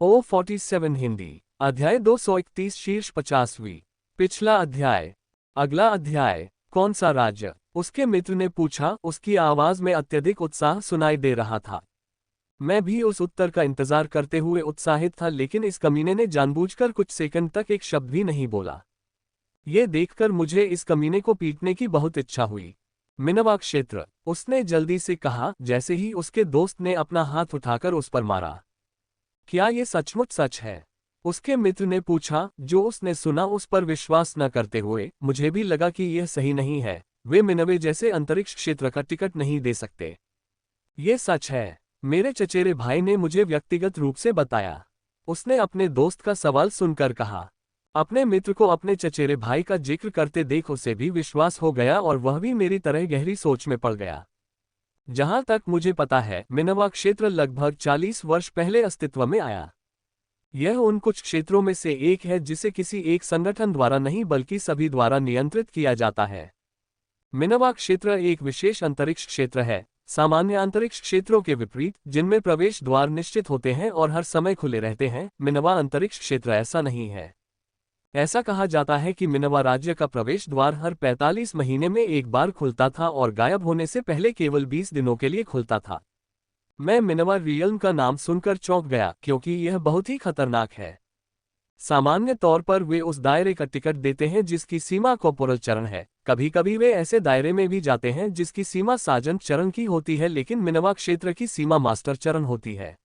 O47 Hindi अध्याय 231 शीर्ष 50वीं। पिछला अध्याय। अगला अध्याय। कौन सा राज्य? उसके मित्र ने पूछा। उसकी आवाज में अत्यधिक उत्साह सुनाई दे रहा था। मैं भी उस उत्तर का इंतजार करते हुए उत्साहित था, लेकिन इस कमीने ने जानबूझकर कुछ सेकंड तक एक शब्द भी नहीं बोला। ये देखकर मुझे इस कमीने को पीटने की बहुत इच्छा हुई। मिनवा क्षेत्र, उसने जल्दी से कहा, जैसे ही उसके दोस्त ने अपना हाथ उठाकर उस पर मारा। क्या ये सचमुच सच है? उसके मित्र ने पूछा। जो उसने सुना उस पर विश्वास न करते हुए, मुझे भी लगा कि यह सही नहीं है। वे मिनवे जैसे अंतरिक्ष क्षेत्र का टिकट नहीं दे सकते। ये सच है, मेरे चचेरे भाई ने मुझे व्यक्तिगत रूप से बताया। उसने अपने दोस्त का सवाल सुनकर कहा। अपने मित्र को अपने चचेरे भाई का जिक्र करते देख उसे भी विश्वास हो गया और वह भी मेरी तरह गहरी सोच में पड़ गया। जहां तक मुझे पता है, मिनवा क्षेत्र लगभग 40 वर्ष पहले अस्तित्व में आया। यह उन कुछ क्षेत्रों में से एक है जिसे किसी एक संगठन द्वारा नहीं बल्कि सभी द्वारा नियंत्रित किया जाता है। मिनवा क्षेत्र एक विशेष अंतरिक्ष क्षेत्र है, सामान्य अंतरिक्ष क्षेत्रों के विपरीत जिनमें प्रवेश द्वार निश्चित होते हैं और हर समय खुले रहते हैं। मिनवा अंतरिक्ष क्षेत्र ऐसा नहीं है। ऐसा कहा जाता है कि मिनवा राज्य का प्रवेश द्वार हर 45 महीने में एक बार खुलता था और गायब होने से पहले केवल 20 दिनों के लिए खुलता था। मैं मिनवा रियल्म का नाम सुनकर चौंक गया, क्योंकि यह बहुत ही खतरनाक है। सामान्य तौर पर वे उस दायरे का टिकट देते हैं जिसकी सीमा कॉर्पोरल चरण है। कभी कभी वे ऐसे दायरे में भी जाते हैं जिसकी सीमा सार्जेंट चरण की होती है, लेकिन मिनवा क्षेत्र की सीमा मास्टर चरण होती है।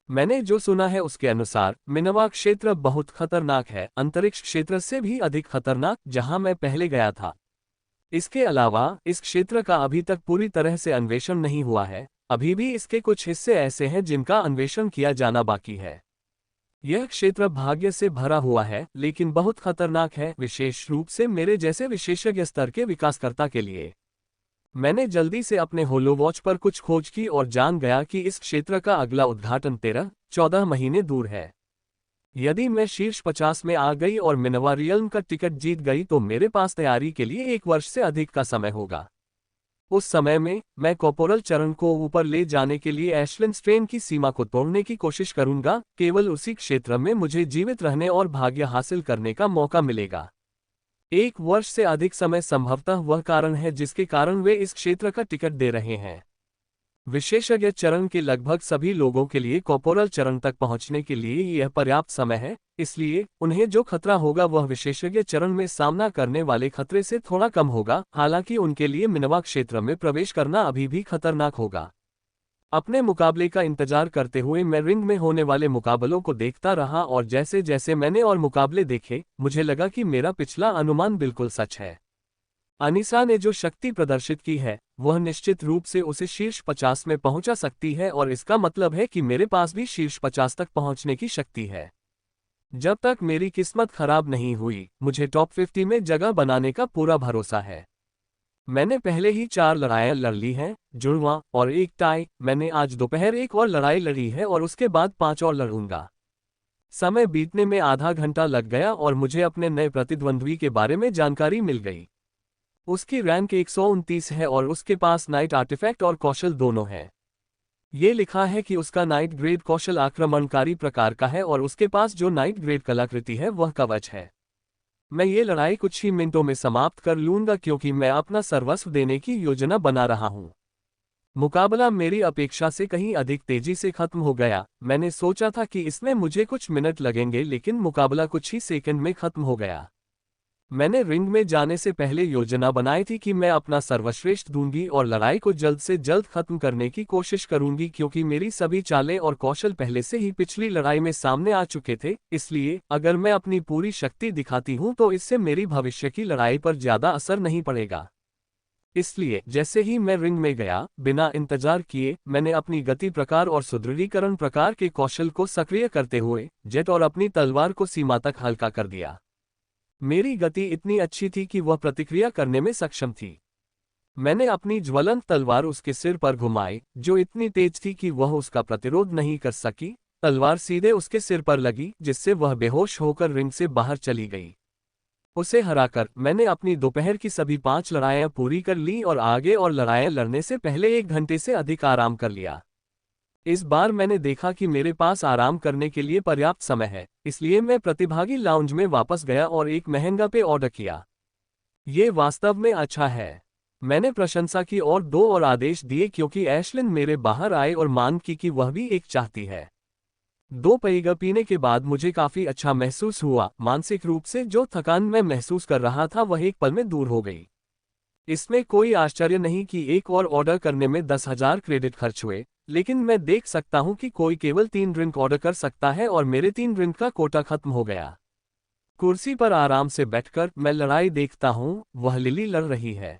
मैंने जो सुना है उसके अनुसार मिनवा क्षेत्र बहुत खतरनाक है, अंतरिक्ष क्षेत्र से भी अधिक खतरनाक जहां मैं पहले गया था। इसके अलावा इस क्षेत्र का अभी तक पूरी तरह से अन्वेषण नहीं हुआ है। अभी भी इसके कुछ हिस्से ऐसे हैं जिनका अन्वेषण किया जाना बाकी है। यह क्षेत्र भाग्य से भरा हुआ है, लेकिन बहुत खतरनाक है, विशेष रूप से मेरे जैसे विशेषज्ञ स्तर के विकासकर्ता के लिए। मैंने जल्दी से अपने होलोवॉच पर कुछ खोज की और जान गया कि इस क्षेत्र का अगला उद्घाटन 13-14 महीने दूर है। यदि मैं शीर्ष 50 में आ गई और मिनवा रियल्म का टिकट जीत गई तो मेरे पास तैयारी के लिए 1 वर्ष से अधिक का समय होगा। उस समय में मैं कॉर्पोरल चरण को ऊपर ले जाने के लिए एशलिन स्ट्रेन की सीमा को तोड़ने की कोशिश करूंगा। केवल उसी क्षेत्र में मुझे जीवित रहने और भाग्य हासिल करने का मौका मिलेगा। 1 वर्ष से अधिक समय संभवतः वह कारण है जिसके कारण वे इस क्षेत्र का टिकट दे रहे हैं। विशेषज्ञ चरण के लगभग सभी लोगों के लिए कॉर्पोरल चरण तक पहुंचने के लिए यह पर्याप्त समय है, इसलिए उन्हें जो खतरा होगा वह विशेषज्ञ चरण में सामना करने वाले खतरे से थोड़ा कम होगा। हालांकि उनके लिए मिनवा क्षेत्र में प्रवेश करना अभी भी खतरनाक होगा। अपने मुकाबले का इंतजार करते हुए मैं रिंग में होने वाले मुकाबलों को देखता रहा और जैसे जैसे मैंने और मुकाबले देखे, मुझे लगा कि मेरा पिछला अनुमान बिल्कुल सच है। अनीसा ने जो शक्ति प्रदर्शित की है वह निश्चित रूप से उसे शीर्ष 50 में पहुंचा सकती है, और इसका मतलब है कि मेरे पास भी शीर्ष 50 तक पहुंचने की शक्ति है। जब तक मेरी किस्मत खराब नहीं हुई, मुझे टॉप 50 में जगह बनाने का पूरा भरोसा है। मैंने पहले ही 4 लड़ाइयां लड़ ली हैं, जुड़वां और एक टाई। मैंने आज दोपहर एक और लड़ाई लड़ी है और उसके बाद 5 और लड़ूंगा। समय बीतने में आधा घंटा लग गया और मुझे अपने नए प्रतिद्वंद्वी के बारे में जानकारी मिल गई। उसकी रैंक 129 है और उसके पास नाइट आर्टिफैक्ट और कौशल दोनों हैं। ये लिखा है कि उसका नाइट ग्रेड कौशल आक्रमणकारी प्रकार का है और उसके पास जो नाइट ग्रेड कलाकृति है वह कवच है। मैं ये लड़ाई कुछ ही मिनटों में समाप्त कर लूंगा क्योंकि मैं अपना सर्वस्व देने की योजना बना रहा हूं। मुकाबला मेरी अपेक्षा से कहीं अधिक तेजी से खत्म हो गया। मैंने सोचा था कि इसमें मुझे कुछ मिनट लगेंगे, लेकिन मुकाबला कुछ ही सेकंड में खत्म हो गया। मैंने रिंग में जाने से पहले योजना बनाई थी कि मैं अपना सर्वश्रेष्ठ दूंगी और लड़ाई को जल्द से जल्द खत्म करने की कोशिश करूंगी, क्योंकि मेरी सभी चालें और कौशल पहले से ही पिछली लड़ाई में सामने आ चुके थे। इसलिए अगर मैं अपनी पूरी शक्ति दिखाती हूं तो इससे मेरी भविष्य की लड़ाई पर ज्यादा असर नहीं पड़ेगा। इसलिए जैसे ही मैं रिंग में गया, बिना इंतजार किए मैंने अपनी गति प्रकार और सुदृढ़ीकरण प्रकार के कौशल को सक्रिय करते हुए जेट और अपनी तलवार को सीमा तक हल्का कर दिया। मेरी गति इतनी अच्छी थी कि वह प्रतिक्रिया करने में सक्षम थी। मैंने अपनी ज्वलंत तलवार उसके सिर पर घुमाई, जो इतनी तेज थी कि वह उसका प्रतिरोध नहीं कर सकी। तलवार सीधे उसके सिर पर लगी, जिससे वह बेहोश होकर रिंग से बाहर चली गई। उसे हराकर मैंने अपनी दोपहर की सभी 5 लड़ाइयां पूरी कर ली और आगे और लड़ाइयां लड़ने से पहले 1 घंटे से अधिक आराम कर लिया। इस बार मैंने देखा कि मेरे पास आराम करने के लिए पर्याप्त समय है, इसलिए मैं प्रतिभागी लाउंज में वापस गया और एक महंगा पे ऑर्डर किया। ये वास्तव में अच्छा है। मैंने प्रशंसा की और 2 और आदेश दिए क्योंकि ऐशलिन मेरे बाहर आए और मान की कि वह भी एक चाहती है। 2 पेय पीने के बाद मुझे काफी अच्छा महसूस हुआ। मानसिक रूप से जो थकान मैं महसूस कर रहा था वह एक पल में दूर हो गई। इसमें कोई आश्चर्य नहीं कि एक और ऑर्डर करने में 10,000 क्रेडिट खर्च हुए, लेकिन मैं देख सकता हूं कि कोई केवल 3 ड्रिंक ऑर्डर कर सकता है और मेरे 3 ड्रिंक का कोटा खत्म हो गया। कुर्सी पर आराम से बैठकर मैं लड़ाई देखता हूं, वह लिली लड़ रही है।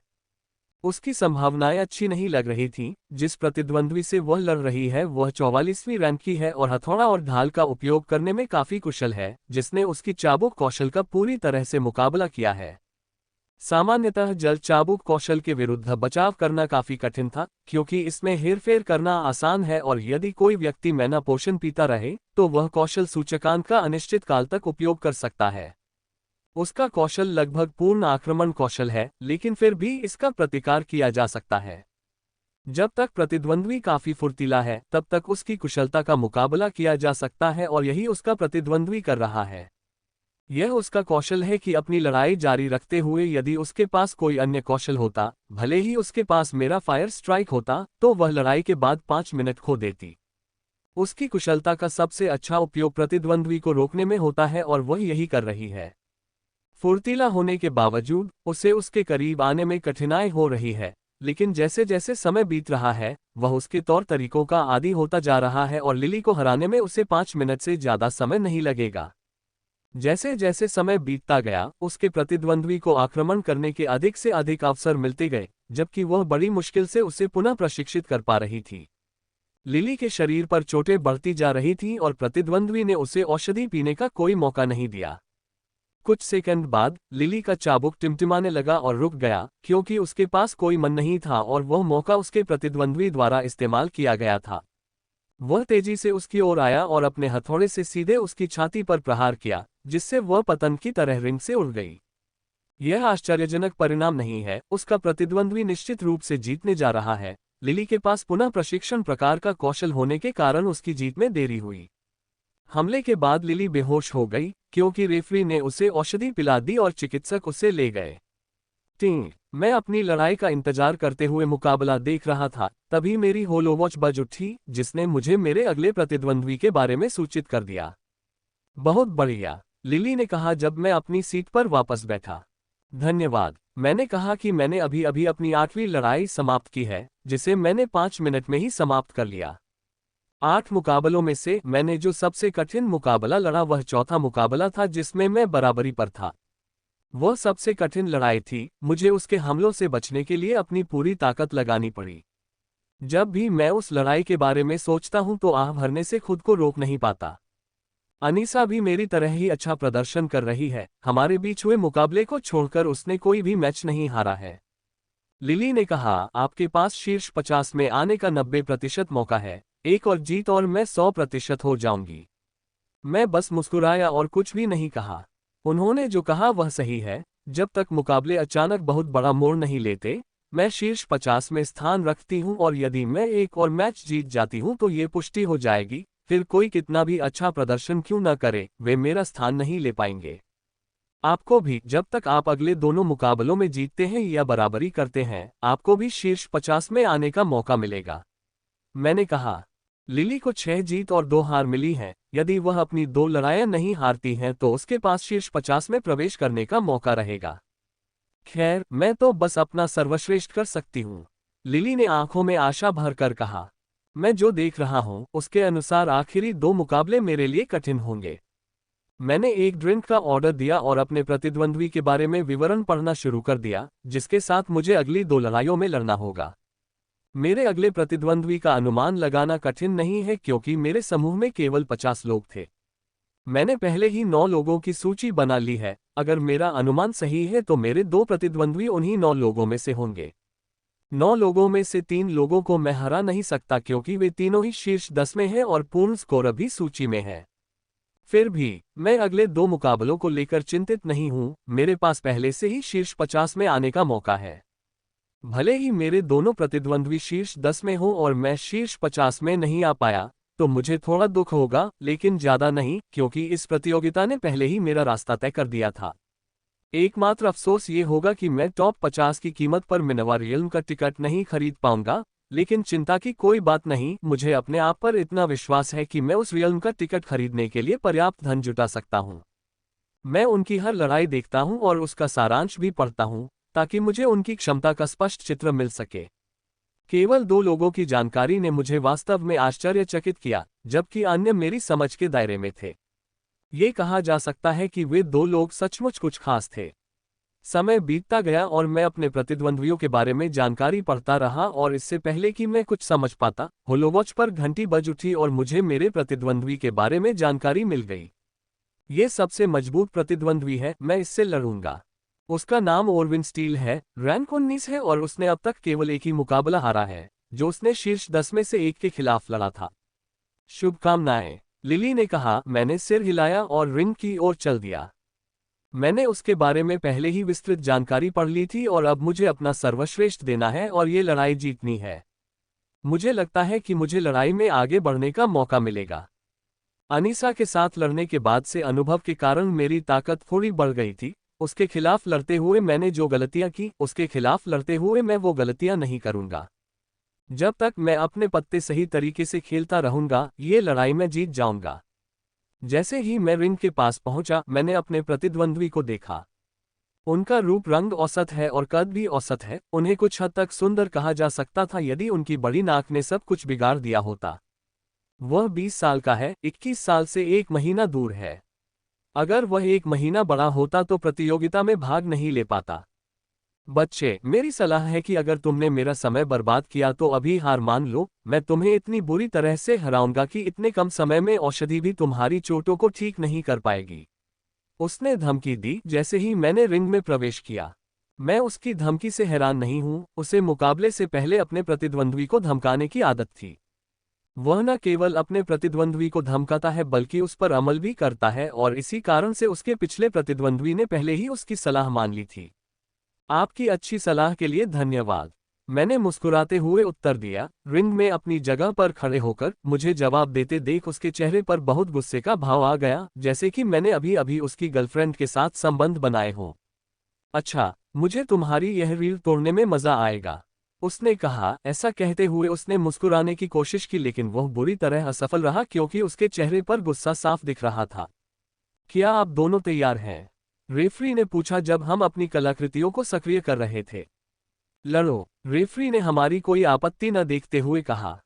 उसकी संभावनाएं अच्छी नहीं लग रही थीं। जिस प्रतिद्वंद्वी से वह लड़ रही है वह 44वीं रैंक की है और हथौड़ा और ढाल का उपयोग करने में काफी कुशल है, जिसने उसकी चाबुक कौशल का पूरी तरह से मुकाबला किया है। सामान्यतः जल चाबुक कौशल के विरुद्ध बचाव करना काफी कठिन था, क्योंकि इसमें हेरफेर करना आसान है और यदि कोई व्यक्ति मैना पोषण पीता रहे तो वह कौशल सूचकांक का अनिश्चित काल तक उपयोग कर सकता है। उसका कौशल लगभग पूर्ण आक्रमण कौशल है, लेकिन फिर भी इसका प्रतिकार किया जा सकता है। जब तक प्रतिद्वंद्वी काफी फुर्तीला है तब तक उसकी कुशलता का मुकाबला किया जा सकता है और यही उसका प्रतिद्वंद्वी कर रहा है। यह उसका कौशल है कि अपनी लड़ाई जारी रखते हुए यदि उसके पास कोई अन्य कौशल होता, भले ही उसके पास मेरा फायर स्ट्राइक होता, तो वह लड़ाई के बाद 5 मिनट खो देती। उसकी कुशलता का सबसे अच्छा उपयोग प्रतिद्वंद्वी को रोकने में होता है और वह यही कर रही है। फुर्तीला होने के बावजूद उसे उसके करीब आने में कठिनाई हो रही है, लेकिन जैसे जैसे समय बीत रहा है वह उसके तौर तरीकों का आदी होता जा रहा है और लिली को हराने में उसे 5 मिनट से ज्यादा समय नहीं लगेगा। जैसे जैसे समय बीतता गया उसके प्रतिद्वंद्वी को आक्रमण करने के अधिक से अधिक अवसर मिलते गए, जबकि वह बड़ी मुश्किल से उसे पुनः प्रशिक्षित कर पा रही थी। लिली के शरीर पर चोटें बढ़ती जा रही थीं और प्रतिद्वंद्वी ने उसे औषधि पीने का कोई मौका नहीं दिया। कुछ सेकंड बाद लिली का चाबुक टिमटिमाने लगा और रुक गया, क्योंकि उसके पास कोई मन नहीं था और वह मौका उसके प्रतिद्वंद्वी द्वारा इस्तेमाल किया गया था। वह तेजी से उसकी ओर आया और अपने हथौड़े से सीधे उसकी छाती पर प्रहार किया, जिससे वह पतन की तरह रिंग से उड़ गई। यह आश्चर्यजनक परिणाम नहीं है, उसका प्रतिद्वंद्वी निश्चित रूप से जीतने जा रहा है। लिली के पास पुनः प्रशिक्षण प्रकार का कौशल होने के कारण उसकी जीत में देरी हुई। हमले के बाद लिली बेहोश हो गई, क्योंकि रेफरी ने उसे औषधि पिला दी और चिकित्सक उसे ले गए। मैं अपनी लड़ाई का इंतजार करते हुए मुकाबला देख रहा था, तभी मेरी होलोवॉच बज उठी, जिसने मुझे मेरे अगले प्रतिद्वंद्वी के बारे में सूचित कर दिया। बहुत बढ़िया, लिली ने कहा जब मैं अपनी सीट पर वापस बैठा। धन्यवाद, मैंने कहा कि मैंने अभी अभी अपनी 8वीं लड़ाई समाप्त की है, जिसे मैंने 5 मिनट में ही समाप्त कर लिया। 8 मुकाबलों में से मैंने जो सबसे कठिन मुकाबला लड़ा वह चौथा मुकाबला था जिसमें मैं बराबरी पर था। वह सबसे कठिन लड़ाई थी, मुझे उसके हमलों से बचने के लिए अपनी पूरी ताकत लगानी पड़ी। जब भी मैं उस लड़ाई के बारे में सोचता हूं तो आह भरने से खुद को रोक नहीं पाता। अनीसा भी मेरी तरह ही अच्छा प्रदर्शन कर रही है। हमारे बीच हुए मुकाबले को छोड़कर उसने कोई भी मैच नहीं हारा है। लिली ने कहा, आपके पास शीर्ष 50 में आने का 90% मौका है। एक और जीत और मैं 100% हो जाऊंगी। मैं बस मुस्कुराया और कुछ भी नहीं कहा। उन्होंने जो कहा वह सही है। जब तक मुकाबले अचानक बहुत बड़ा मोड़ नहीं लेते, मैं शीर्ष 50 में स्थान रखती हूं और यदि मैं एक और मैच जीत जाती हूं तो ये पुष्टि हो जाएगी, फिर कोई कितना भी अच्छा प्रदर्शन क्यों न करे, वे मेरा स्थान नहीं ले पाएंगे। आपको भी, जब तक आप अगले दोनों मुकाबलों में जीतते हैं या बराबरी करते हैं, आपको भी शीर्ष 50 में आने का मौका मिलेगा। मैंने कहा, लिली को 6 जीत और 2 हार मिली हैं। यदि वह अपनी 2 लड़ाइयां नहीं हारती हैं तो उसके पास शीर्ष 50 में प्रवेश करने का मौका रहेगा। खैर, मैं तो बस अपना सर्वश्रेष्ठ कर सकती हूँ। लिली ने आंखों में आशा भरकर कहा, मैं जो देख रहा हूँ उसके अनुसार आखिरी 2 मुकाबले मेरे लिए कठिन होंगे। मैंने एक ड्रिंक का ऑर्डर दिया और अपने प्रतिद्वंद्वी के बारे में विवरण पढ़ना शुरू कर दिया, जिसके साथ मुझे अगली 2 लड़ाइयों में लड़ना होगा। मेरे अगले प्रतिद्वंद्वी का अनुमान लगाना कठिन नहीं है क्योंकि मेरे समूह में केवल 50 लोग थे। मैंने पहले ही 9 लोगों की सूची बना ली है। अगर मेरा अनुमान सही है तो मेरे 2 प्रतिद्वंद्वी उन्हीं 9 लोगों में से होंगे। 9 लोगों में से 3 लोगों को मैं हरा नहीं सकता क्योंकि वे तीनों ही शीर्ष 10 में हैं और पूर्ण स्कोर भी सूची में है। फिर भी मैं अगले 2 मुकाबलों को लेकर चिंतित नहीं हूं, मेरे पास पहले से ही शीर्ष 50 में आने का मौका है। भले ही मेरे दोनों प्रतिद्वंद्वी शीर्ष 10 में हो और मैं शीर्ष 50 में नहीं आ पाया, तो मुझे थोड़ा दुख होगा, लेकिन ज्यादा नहीं, क्योंकि इस प्रतियोगिता ने पहले ही मेरा रास्ता तय कर दिया था। एकमात्र अफसोस ये होगा कि मैं टॉप 50 की कीमत पर मिनर्वा रियल्म का टिकट नहीं खरीद पाऊंगा, लेकिन चिंता की कोई बात नहीं, मुझे अपने आप पर इतना विश्वास है कि मैं उस रियल्म का टिकट खरीदने के लिए पर्याप्त धन जुटा सकता हूं। मैं उनकी हर लड़ाई देखता हूं और उसका सारांश भी पढ़ता हूं, ताकि मुझे उनकी क्षमता का स्पष्ट चित्र मिल सके। केवल 2 लोगों की जानकारी ने मुझे वास्तव में आश्चर्यचकित किया, जबकि अन्य मेरी समझ के दायरे में थे। ये कहा जा सकता है कि वे 2 लोग सचमुच कुछ खास थे। समय बीतता गया और मैं अपने प्रतिद्वंद्वियों के बारे में जानकारी पढ़ता रहा और इससे पहले कि मैं कुछ समझ पाता, होलोवॉच पर घंटी बज उठी और मुझे मेरे प्रतिद्वंद्वी के बारे में जानकारी मिल गई। ये सबसे मजबूत प्रतिद्वंद्वी है, मैं इससे लड़ूंगा। उसका नाम ओरविन स्टील है, रैंक 19 है और उसने अब तक केवल एक ही मुकाबला हारा है, जो उसने शीर्ष 10 में से एक के खिलाफ लड़ा था। शुभकामनाएं, लिली ने कहा। मैंने सिर हिलाया और रिंग की ओर चल दिया। मैंने उसके बारे में पहले ही विस्तृत जानकारी पढ़ ली थी और अब मुझे अपना सर्वश्रेष्ठ देना है और ये लड़ाई जीतनी है। मुझे लगता है कि मुझे लड़ाई में आगे बढ़ने का मौका मिलेगा। अनीसा के साथ लड़ने के बाद से अनुभव के कारण मेरी ताकत थोड़ी बढ़ गई थी। उसके खिलाफ लड़ते हुए मैंने जो गलतियां की, उसके खिलाफ लड़ते हुए मैं वो गलतियां नहीं करूंगा। जब तक मैं अपने पत्ते सही तरीके से खेलता रहूंगा, ये लड़ाई मैं जीत जाऊंगा। जैसे ही मैं रिंग के पास पहुंचा, मैंने अपने प्रतिद्वंद्वी को देखा। उनका रूप रंग औसत है और कद भी औसत है। उन्हें कुछ हद तक सुंदर कहा जा सकता था यदि उनकी बड़ी नाक ने सब कुछ बिगाड़ दिया होता। वह 20 साल का है, 21 साल से 1 महीना दूर है। अगर वह 1 महीना बड़ा होता तो प्रतियोगिता में भाग नहीं ले पाता। बच्चे, मेरी सलाह है कि अगर तुमने मेरा समय बर्बाद किया तो अभी हार मान लो। मैं तुम्हें इतनी बुरी तरह से हराऊंगा कि इतने कम समय में औषधि भी तुम्हारी चोटों को ठीक नहीं कर पाएगी। उसने धमकी दी जैसे ही मैंने रिंग में प्रवेश किया। मैं उसकी धमकी से हैरान नहीं हूं, उसे मुकाबले से पहले अपने प्रतिद्वंद्वी को धमकाने की आदत थी। वह न केवल अपने प्रतिद्वंद्वी को धमकाता है बल्कि उस पर अमल भी करता है और इसी कारण से उसके पिछले प्रतिद्वंद्वी ने पहले ही उसकी सलाह मान ली थी। आपकी अच्छी सलाह के लिए धन्यवाद, मैंने मुस्कुराते हुए उत्तर दिया। रिंग में अपनी जगह पर खड़े होकर मुझे जवाब देते देख उसके चेहरे पर बहुत गुस्से का भाव आ गया, जैसे कि मैंने अभी अभी उसकी गर्लफ्रेंड के साथ संबंध बनाए हों। अच्छा, मुझे तुम्हारी यह रील तोड़ने में मजा आएगा, उसने कहा। ऐसा कहते हुए उसने मुस्कुराने की कोशिश की, लेकिन वह बुरी तरह असफल रहा क्योंकि उसके चेहरे पर गुस्सा साफ दिख रहा था। क्या आप दोनों तैयार हैं? रेफरी ने पूछा जब हम अपनी कलाकृतियों को सक्रिय कर रहे थे। लड़ो, रेफरी ने हमारी कोई आपत्ति न देखते हुए कहा।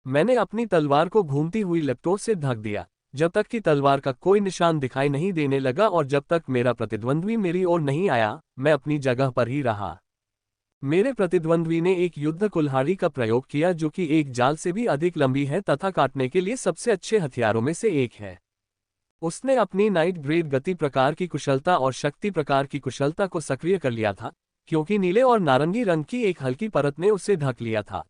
मैंने अपनी तलवार को घूमती हुई लपटों से ढक दिया, जब तक कि तलवार का कोई निशान दिखाई नहीं देने लगा और जब तक मेरा प्रतिद्वंद्वी मेरी ओर नहीं आया, मैं अपनी जगह पर ही रहा। मेरे प्रतिद्वंद्वी ने एक युद्ध कुल्हाड़ी का प्रयोग किया जो कि एक जाल से भी अधिक लंबी है तथा काटने के लिए सबसे अच्छे हथियारों में से एक है। उसने अपनी नाइट ग्रेड गति प्रकार की कुशलता और शक्ति प्रकार की कुशलता को सक्रिय कर लिया था, क्योंकि नीले और नारंगी रंग की एक हल्की परत ने उसे ढक लिया था।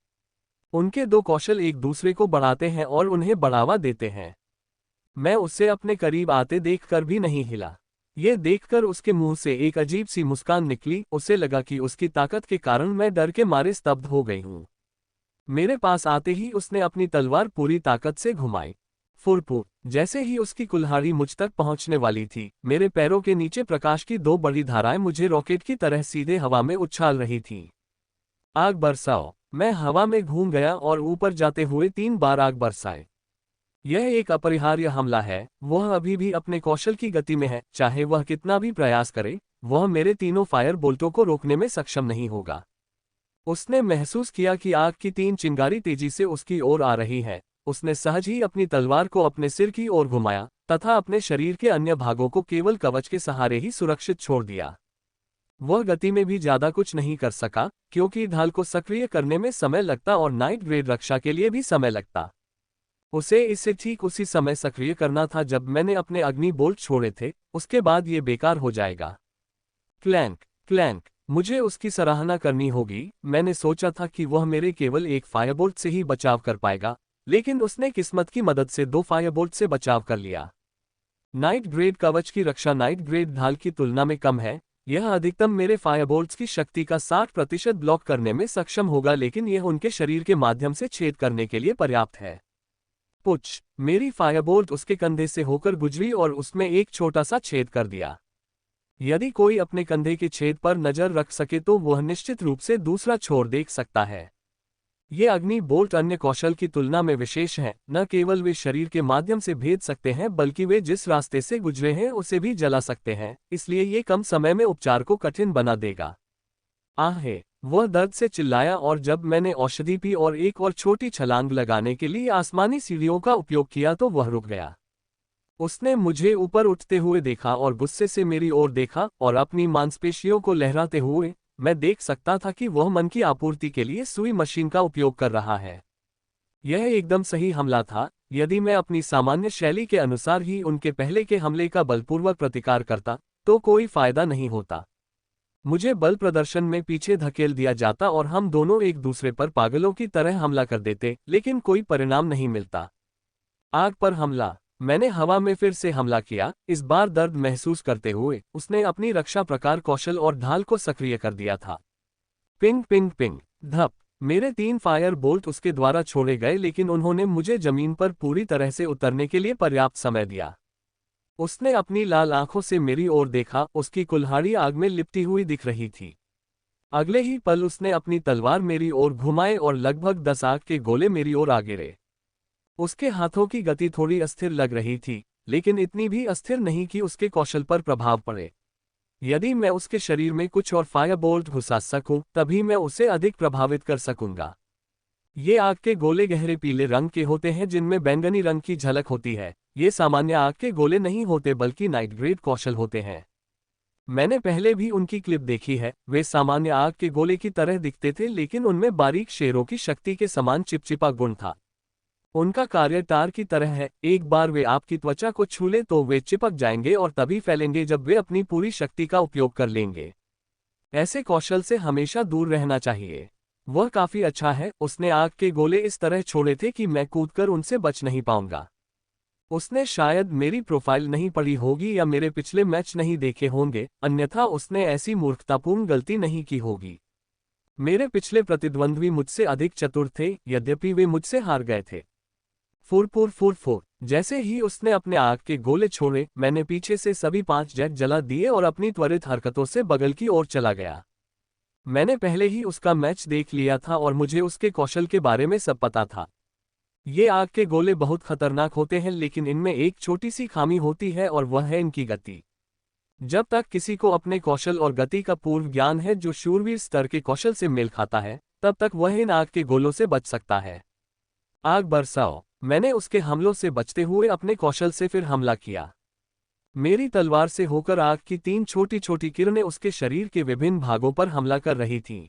उनके 2 कौशल एक दूसरे को बढ़ाते हैं और उन्हें बढ़ावा देते हैं। मैं उसे अपने करीब आते देखकर भी नहीं हिला। ये देखकर उसके मुंह से एक अजीब सी मुस्कान निकली। उसे लगा कि उसकी ताकत के कारण मैं डर के मारे स्तब्ध हो गई हूं। मेरे पास आते ही उसने अपनी तलवार पूरी ताकत से घुमाई। फुरफुर, जैसे ही उसकी कुल्हाड़ी मुझ तक पहुंचने वाली थी, मेरे पैरों के नीचे प्रकाश की 2 बड़ी धाराएं मुझे रॉकेट की तरह सीधे हवा में उछाल रही थीं। आग बरसाओ, मैं हवा में घूम गया और ऊपर जाते हुए 3 बार आग बरसाए। यह एक अपरिहार्य हमला है। वह अभी भी अपने कौशल की गति में है, चाहे वह कितना भी प्रयास करे, वह मेरे तीनों फायर बोल्टों को रोकने में सक्षम नहीं होगा। उसने महसूस किया कि आग की 3 चिंगारी तेजी से उसकी ओर आ रही है। उसने सहज ही अपनी तलवार को अपने सिर की ओर घुमाया तथा अपने शरीर के अन्य भागों को केवल कवच के सहारे ही सुरक्षित छोड़ दिया। वह गति में भी ज्यादा कुछ नहीं कर सका, क्योंकि ढाल को सक्रिय करने में समय लगता और नाइट ग्रेड रक्षा के लिए भी समय लगता। उसे इसे ठीक उसी समय सक्रिय करना था जब मैंने अपने अग्नि बोल्ट छोड़े थे, उसके बाद ये बेकार हो जाएगा। क्लैंक क्लैंक, मुझे उसकी सराहना करनी होगी। मैंने सोचा था कि वह मेरे केवल एक फायरबोल्ट से ही बचाव कर पाएगा, लेकिन उसने किस्मत की मदद से 2 फायरबोल्ट से बचाव कर लिया। नाइट ग्रेड कवच की रक्षा नाइट ग्रेड ढाल की तुलना में कम है, यह अधिकतम मेरे फायरबोल्ट्स की शक्ति का 60% ब्लॉक करने में सक्षम होगा, लेकिन यह उनके शरीर के माध्यम से छेद करने के लिए पर्याप्त है। पुच! मेरी फायरबोल्ट उसके कंधे से होकर गुजरी और उसमें एक छोटा सा छेद कर दिया। यदि कोई अपने कंधे के छेद पर नजर रख सके तो वह निश्चित रूप से दूसरा छोर देख सकता है। ये अग्नि बोल्ट अन्य कौशल की तुलना में विशेष हैं। न केवल वे शरीर के माध्यम से भेद सकते हैं, बल्कि वे जिस रास्ते से गुजरे हैं उसे भी जला सकते हैं, इसलिए ये कम समय में उपचार को कठिन बना देगा। आहे! वह दर्द से चिल्लाया और जब मैंने औषधि पी और एक और छोटी छलांग लगाने के लिए आसमानी सीढ़ियों का उपयोग किया तो वह रुक गया। उसने मुझे ऊपर उठते हुए देखा और गुस्से से मेरी ओर देखा और अपनी मांसपेशियों को लहराते हुए मैं देख सकता था कि वह मन की आपूर्ति के लिए सुई मशीन का उपयोग कर रहा है। यह एकदम सही हमला था। यदि मैं अपनी सामान्य शैली के अनुसार ही उनके पहले के हमले का बलपूर्वक प्रतिकार करता तो कोई फायदा नहीं होता। मुझे बल प्रदर्शन में पीछे धकेल दिया जाता और हम दोनों एक दूसरे पर पागलों की तरह हमला कर देते, लेकिन कोई परिणाम नहीं मिलता। आग पर हमला। मैंने हवा में फिर से हमला किया, इस बार दर्द महसूस करते हुए। उसने अपनी रक्षा प्रकार कौशल और ढाल को सक्रिय कर दिया था। पिंग पिंग पिंग, धप! मेरे 3 फायर बोल्ट उसके द्वारा छोड़े गए, लेकिन उन्होंने मुझे जमीन पर पूरी तरह से उतरने के लिए पर्याप्त समय दिया। उसने अपनी लाल आंखों से मेरी ओर देखा, उसकी कुल्हाड़ी आग में लिपटी हुई दिख रही थी। अगले ही पल उसने अपनी तलवार मेरी ओर घुमाए और लगभग 10 आग के गोले मेरी ओर आ गिरे। उसके हाथों की गति थोड़ी अस्थिर लग रही थी, लेकिन इतनी भी अस्थिर नहीं कि उसके कौशल पर प्रभाव पड़े। यदि मैं उसके शरीर में कुछ और फायरबोल्ट घुसा सकूं, तभी मैं उसे अधिक प्रभावित कर सकूंगा। ये आग के गोले गहरे पीले रंग के होते हैं जिनमें बैंगनी रंग की झलक होती है। ये सामान्य आग के गोले नहीं होते, बल्कि नाइट ग्रेड कौशल होते हैं। मैंने पहले भी उनकी क्लिप देखी है। वे सामान्य आग के गोले की तरह दिखते थे, लेकिन उनमें बारीक शेरों की शक्ति के समान चिपचिपा गुण था। उनका कार्य तार की तरह है। एक बार वे आपकी त्वचा को छू ले तो वे चिपक जाएंगे और तभी फैलेंगे जब वे अपनी पूरी शक्ति का उपयोग कर लेंगे। ऐसे कौशल से हमेशा दूर रहना चाहिए। वह काफी अच्छा है। उसने आग के गोले इस तरह छोड़े थे कि मैं कूदकर उनसे बच नहीं पाऊंगा। उसने शायद मेरी प्रोफाइल नहीं पढ़ी होगी या मेरे पिछले मैच नहीं देखे होंगे, अन्यथा उसने ऐसी मूर्खतापूर्ण गलती नहीं की होगी। मेरे पिछले प्रतिद्वंद्वी मुझसे अधिक चतुर थे, यद्यपि वे मुझसे हार गए थे। Furfur furfur. जैसे ही उसने अपने आग के गोले छोड़े, मैंने पीछे से सभी 5 जेट जला दिए और अपनी त्वरित हरकतों से बगल की ओर चला गया। मैंने पहले ही उसका मैच देख लिया था और मुझे उसके कौशल के बारे में सब पता था। ये आग के गोले बहुत खतरनाक होते हैं, लेकिन इनमें एक छोटी सी खामी होती है और वह है इनकी गति। जब तक किसी को अपने कौशल और गति का पूर्व ज्ञान है जो शूरवीर स्तर के कौशल से मेल खाता है, तब तक वह इन आग के गोलों से बच सकता है। आग बरसाओ। मैंने उसके हमलों से बचते हुए अपने कौशल से फिर हमला किया। मेरी तलवार से होकर आग की 3 छोटी छोटी किरणें उसके शरीर के विभिन्न भागों पर हमला कर रही थीं।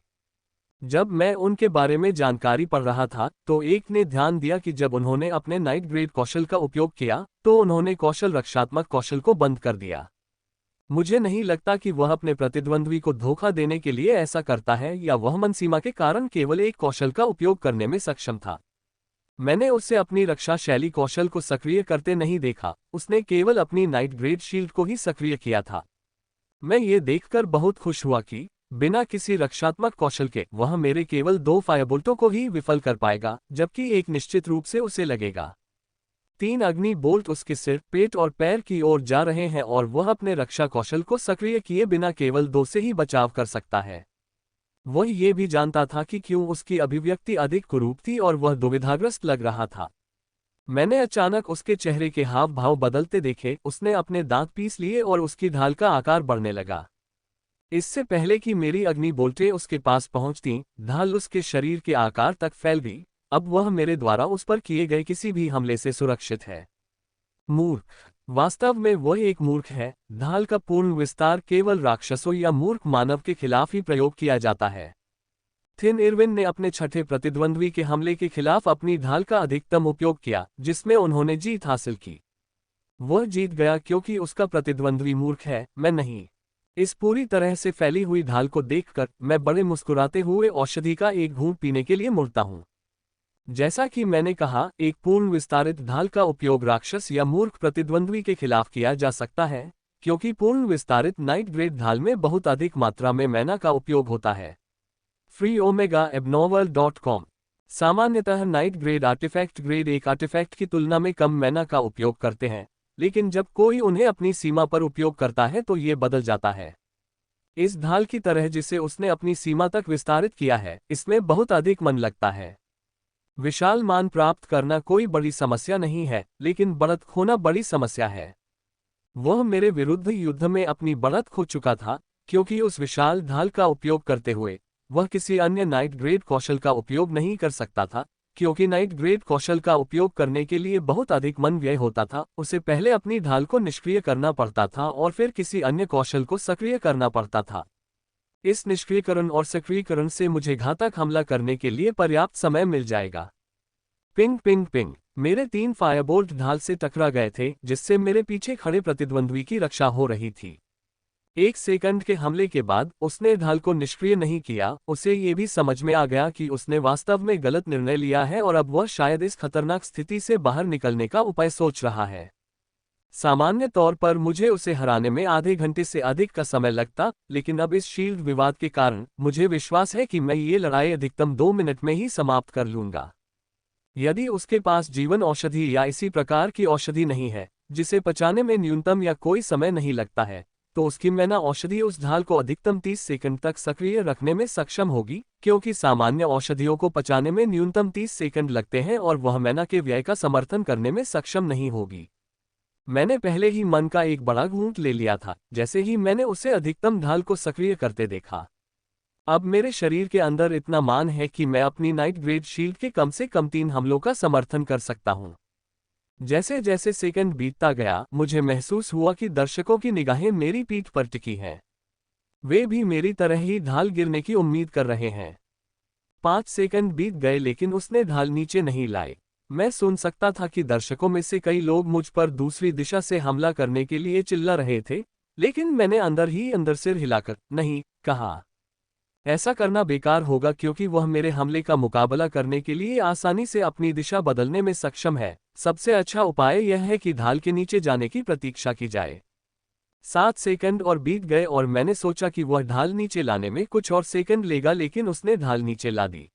जब मैं उनके बारे में जानकारी पढ़ रहा था तो एक ने ध्यान दिया कि जब उन्होंने अपने नाइट ग्रेड कौशल का उपयोग किया तो उन्होंने कौशल रक्षात्मक कौशल को बंद कर दिया। मुझे नहीं लगता कि वह अपने प्रतिद्वंद्वी को धोखा देने के लिए ऐसा करता है, या वह मनसीमा के कारण केवल एक कौशल का उपयोग करने में सक्षम था। मैंने उसे अपनी रक्षा शैली कौशल को सक्रिय करते नहीं देखा, उसने केवल अपनी नाइट ग्रेड शील्ड को ही सक्रिय किया था। मैं ये देखकर बहुत खुश हुआ कि बिना किसी रक्षात्मक कौशल के वह मेरे केवल 2 फायरबोल्टों को ही विफल कर पाएगा, जबकि एक निश्चित रूप से उसे लगेगा। 3 अग्नि बोल्ट उसके सिर, पेट और पैर की ओर जा रहे हैं और वह अपने रक्षा कौशल को सक्रिय किए बिना केवल 2 से ही बचाव कर सकता है। वह ये भी जानता था कि क्यों उसकी अभिव्यक्ति अधिक कुरूप थी और वह दुविधाग्रस्त लग रहा था। मैंने अचानक उसके चेहरे के हाव भाव बदलते देखे। उसने अपने दांत पीस लिए और उसकी ढाल का आकार बढ़ने लगा। इससे पहले कि मेरी अग्नि बोल्टें उसके पास पहुंचतीं, ढाल उसके शरीर के आकार तक फैल गई। अब वह मेरे द्वारा उस पर किए गए किसी भी हमले से सुरक्षित है। मूर्ख! वास्तव में वह एक मूर्ख है। ढाल का पूर्ण विस्तार केवल राक्षसों या मूर्ख मानव के खिलाफ ही प्रयोग किया जाता है। थिन इरविन ने अपने छठे प्रतिद्वंद्वी के हमले के खिलाफ अपनी ढाल का अधिकतम उपयोग किया, जिसमें उन्होंने जीत हासिल की। वह जीत गया क्योंकि उसका प्रतिद्वंद्वी मूर्ख है, मैं नहीं। इस पूरी तरह से फैली हुई ढाल को देखकर मैं बड़े मुस्कुराते हुए औषधि का एक घूंट पीने के लिए मुड़ता हूँ। जैसा कि मैंने कहा, एक पूर्ण विस्तारित ढाल का उपयोग राक्षस या मूर्ख प्रतिद्वंद्वी के खिलाफ किया जा सकता है, क्योंकि पूर्ण विस्तारित नाइट ग्रेड ढाल में बहुत अधिक मात्रा में मैना का उपयोग होता है। freeomegaabnormal.com। सामान्यतः नाइट ग्रेड आर्टिफैक्ट ग्रेड एक आर्टिफैक्ट की तुलना में कम मैना का उपयोग करते हैं, लेकिन जब कोई उन्हें अपनी सीमा पर उपयोग करता है तो ये बदल जाता है। इस ढाल की तरह जिसे उसने अपनी सीमा तक विस्तारित किया है, इसमें बहुत अधिक मन लगता है। विशाल मान प्राप्त करना कोई बड़ी समस्या नहीं है, लेकिन बढ़त खोना बड़ी समस्या है। वह मेरे विरुद्ध युद्ध में अपनी बढ़त खो चुका था, क्योंकि उस विशाल ढाल का उपयोग करते हुए वह किसी अन्य नाइट ग्रेड कौशल का उपयोग नहीं कर सकता था, क्योंकि नाइट ग्रेड कौशल का उपयोग करने के लिए बहुत अधिक मन व्यय होता था। उसे पहले अपनी ढाल को निष्क्रिय करना पड़ता था और फिर किसी अन्य कौशल को सक्रिय करना पड़ता था। इस निष्क्रियकरण और सक्रियकरण से मुझे घातक हमला करने के लिए पर्याप्त समय मिल जाएगा। Ping ping ping. मेरे 3 फायरबोल्ट ढाल से टकरा गए थे, जिससे मेरे पीछे खड़े प्रतिद्वंद्वी की रक्षा हो रही थी। 1 सेकंड के हमले के बाद उसने ढाल को निष्क्रिय नहीं किया। उसे ये भी समझ में आ गया कि उसने वास्तव में गलत निर्णय लिया है और अब वह शायद इस खतरनाक स्थिति से बाहर निकलने का उपाय सोच रहा है। सामान्य तौर पर मुझे उसे हराने में आधे घंटे से अधिक का समय लगता, लेकिन अब इस शील्ड विवाद के कारण मुझे विश्वास है कि मैं ये लड़ाई अधिकतम 2 मिनट में ही समाप्त कर लूंगा। यदि उसके पास जीवन औषधि या इसी प्रकार की औषधि नहीं है, जिसे पचाने में न्यूनतम या कोई समय नहीं लगता है, तो उसकी मैना औषधि उस ढाल को अधिकतम 30 सेकंड तक सक्रिय रखने में सक्षम होगी, क्योंकि सामान्य औषधियों को पचाने में न्यूनतम 30 सेकंड लगते हैं और वह मैना के व्यय का समर्थन करने में सक्षम नहीं होगी। मैंने पहले ही मन का एक बड़ा घूंट ले लिया था जैसे ही मैंने उसे अधिकतम ढाल को सक्रिय करते देखा। अब मेरे शरीर के अंदर इतना मान है कि मैं अपनी नाइट ग्रेड शील्ड के कम से कम 3 हमलों का समर्थन कर सकता हूं। जैसे जैसे सेकंड बीतता गया, मुझे महसूस हुआ कि दर्शकों की निगाहें मेरी पीठ पर टिकी हैं। वे भी मेरी तरह ही ढाल गिरने की उम्मीद कर रहे हैं। 5 सेकंड बीत गए लेकिन उसने ढाल नीचे नहीं लाई। मैं सुन सकता था कि दर्शकों में से कई लोग मुझ पर दूसरी दिशा से हमला करने के लिए चिल्ला रहे थे, लेकिन मैंने अंदर ही अंदर सिर हिलाकर नहीं कहा। ऐसा करना बेकार होगा क्योंकि वह मेरे हमले का मुकाबला करने के लिए आसानी से अपनी दिशा बदलने में सक्षम है। सबसे अच्छा उपाय यह है कि ढाल के नीचे जाने की प्रतीक्षा की जाए। 7 सेकंड और बीत गए और मैंने सोचा कि वह ढाल नीचे लाने में कुछ और सेकंड लेगा, लेकिन उसने ढाल नीचे ला दी।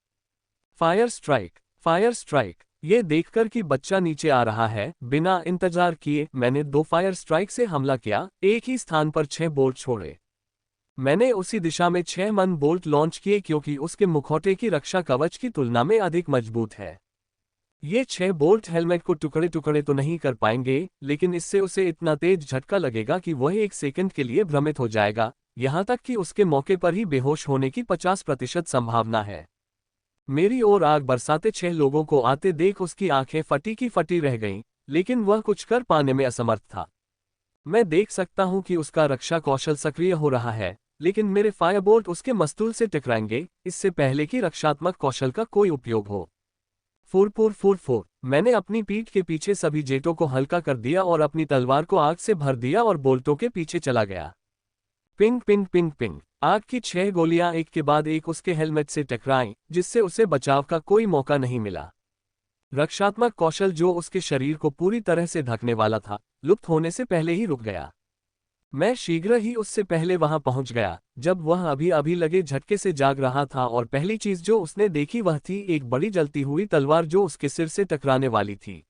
Fire strike, fire strike. ये देखकर कि बच्चा नीचे आ रहा है, बिना इंतजार किए मैंने 2 फायर स्ट्राइक से हमला किया, एक ही स्थान पर 6 बोल्ट छोड़े। मैंने उसी दिशा में 6 मन बोल्ट लॉन्च किए क्योंकि उसके मुखौटे की रक्षा कवच की तुलना में अधिक मजबूत है। ये 6 बोल्ट हेलमेट को टुकड़े टुकड़े तो नहीं कर पाएंगे, लेकिन इससे उसे इतना तेज झटका लगेगा कि वह 1 सेकंड के लिए भ्रमित हो जाएगा, यहां तक कि उसके मौके पर ही बेहोश होने की 50% संभावना है। मेरी ओर आग बरसाते 6 लोगों को आते देख उसकी आंखें फटी की फटी रह गईं, लेकिन वह कुछ कर पाने में असमर्थ था। मैं देख सकता हूं कि उसका रक्षा कौशल सक्रिय हो रहा है, लेकिन मेरे फायरबोल्ट उसके मस्तूल से टकराएंगे इससे पहले कि रक्षात्मक कौशल का कोई उपयोग हो। फुर फुर फुर। मैंने अपनी पीठ के पीछे सभी जेटों को हल्का कर दिया और अपनी तलवार को आग से भर दिया और बोल्टों के पीछे चला गया। Ping ping ping ping. आग की 6 गोलियां एक के बाद एक उसके हेलमेट से टकराईं, जिससे उसे बचाव का कोई मौका नहीं मिला। रक्षात्मक कौशल जो उसके शरीर को पूरी तरह से ढकने वाला था, लुप्त होने से पहले ही रुक गया। मैं शीघ्र ही उससे पहले वहां पहुंच गया, जब वह अभी अभी लगे झटके से जाग रहा था और पहली चीज जो उसने देखी वह थी एक बड़ी जलती हुई तलवार जो उसके सिर से टकराने वाली थी।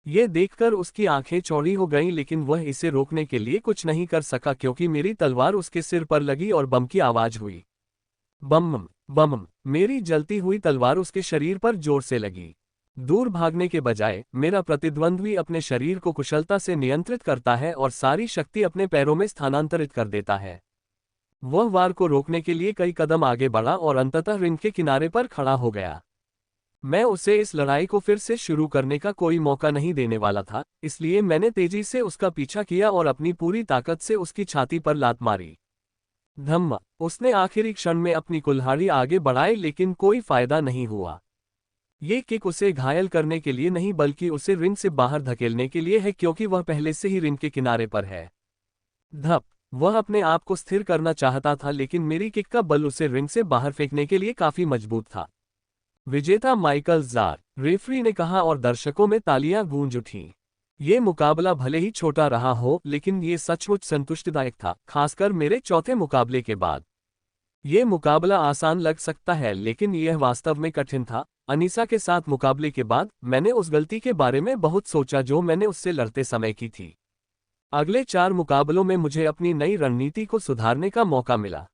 ये देखकर उसकी आंखें चौड़ी हो गईं, लेकिन वह इसे रोकने के लिए कुछ नहीं कर सका क्योंकि मेरी तलवार उसके सिर पर लगी और बम की आवाज हुई। बम बम। मेरी जलती हुई तलवार उसके शरीर पर जोर से लगी। दूर भागने के बजाय मेरा प्रतिद्वंद्वी अपने शरीर को कुशलता से नियंत्रित करता है और सारी शक्ति अपने पैरों में स्थानांतरित कर देता है। वह वार को रोकने के लिए कई कदम आगे बढ़ा और अंततः रिंग के किनारे पर खड़ा हो गया। मैं उसे इस लड़ाई को फिर से शुरू करने का कोई मौका नहीं देने वाला था, इसलिए मैंने तेजी से उसका पीछा किया और अपनी पूरी ताकत से उसकी छाती पर लात मारी। धम्म। उसने आखिरी क्षण में अपनी कुल्हाड़ी आगे बढ़ाई, लेकिन कोई फायदा नहीं हुआ। ये किक उसे घायल करने के लिए नहीं बल्कि उसे रिंग से बाहर धकेलने के लिए है, क्योंकि वह पहले से ही रिंग के किनारे पर है। धप। वह अपने आप को स्थिर करना चाहता था, लेकिन मेरी किक का बल उसे रिंग से बाहर फेंकने के लिए काफी मजबूत था। विजेता माइकल जार, रेफरी ने कहा और दर्शकों में तालियां गूंज उठीं। ये मुकाबला भले ही छोटा रहा हो, लेकिन ये सचमुच संतुष्टिदायक था, खासकर मेरे चौथे मुकाबले के बाद। ये मुकाबला आसान लग सकता है, लेकिन यह वास्तव में कठिन था। अनीसा के साथ मुकाबले के बाद मैंने उस गलती के बारे में बहुत सोचा जो मैंने उससे लड़ते समय की थी। अगले 4 मुकाबलों में मुझे अपनी नई रणनीति को सुधारने का मौका मिला।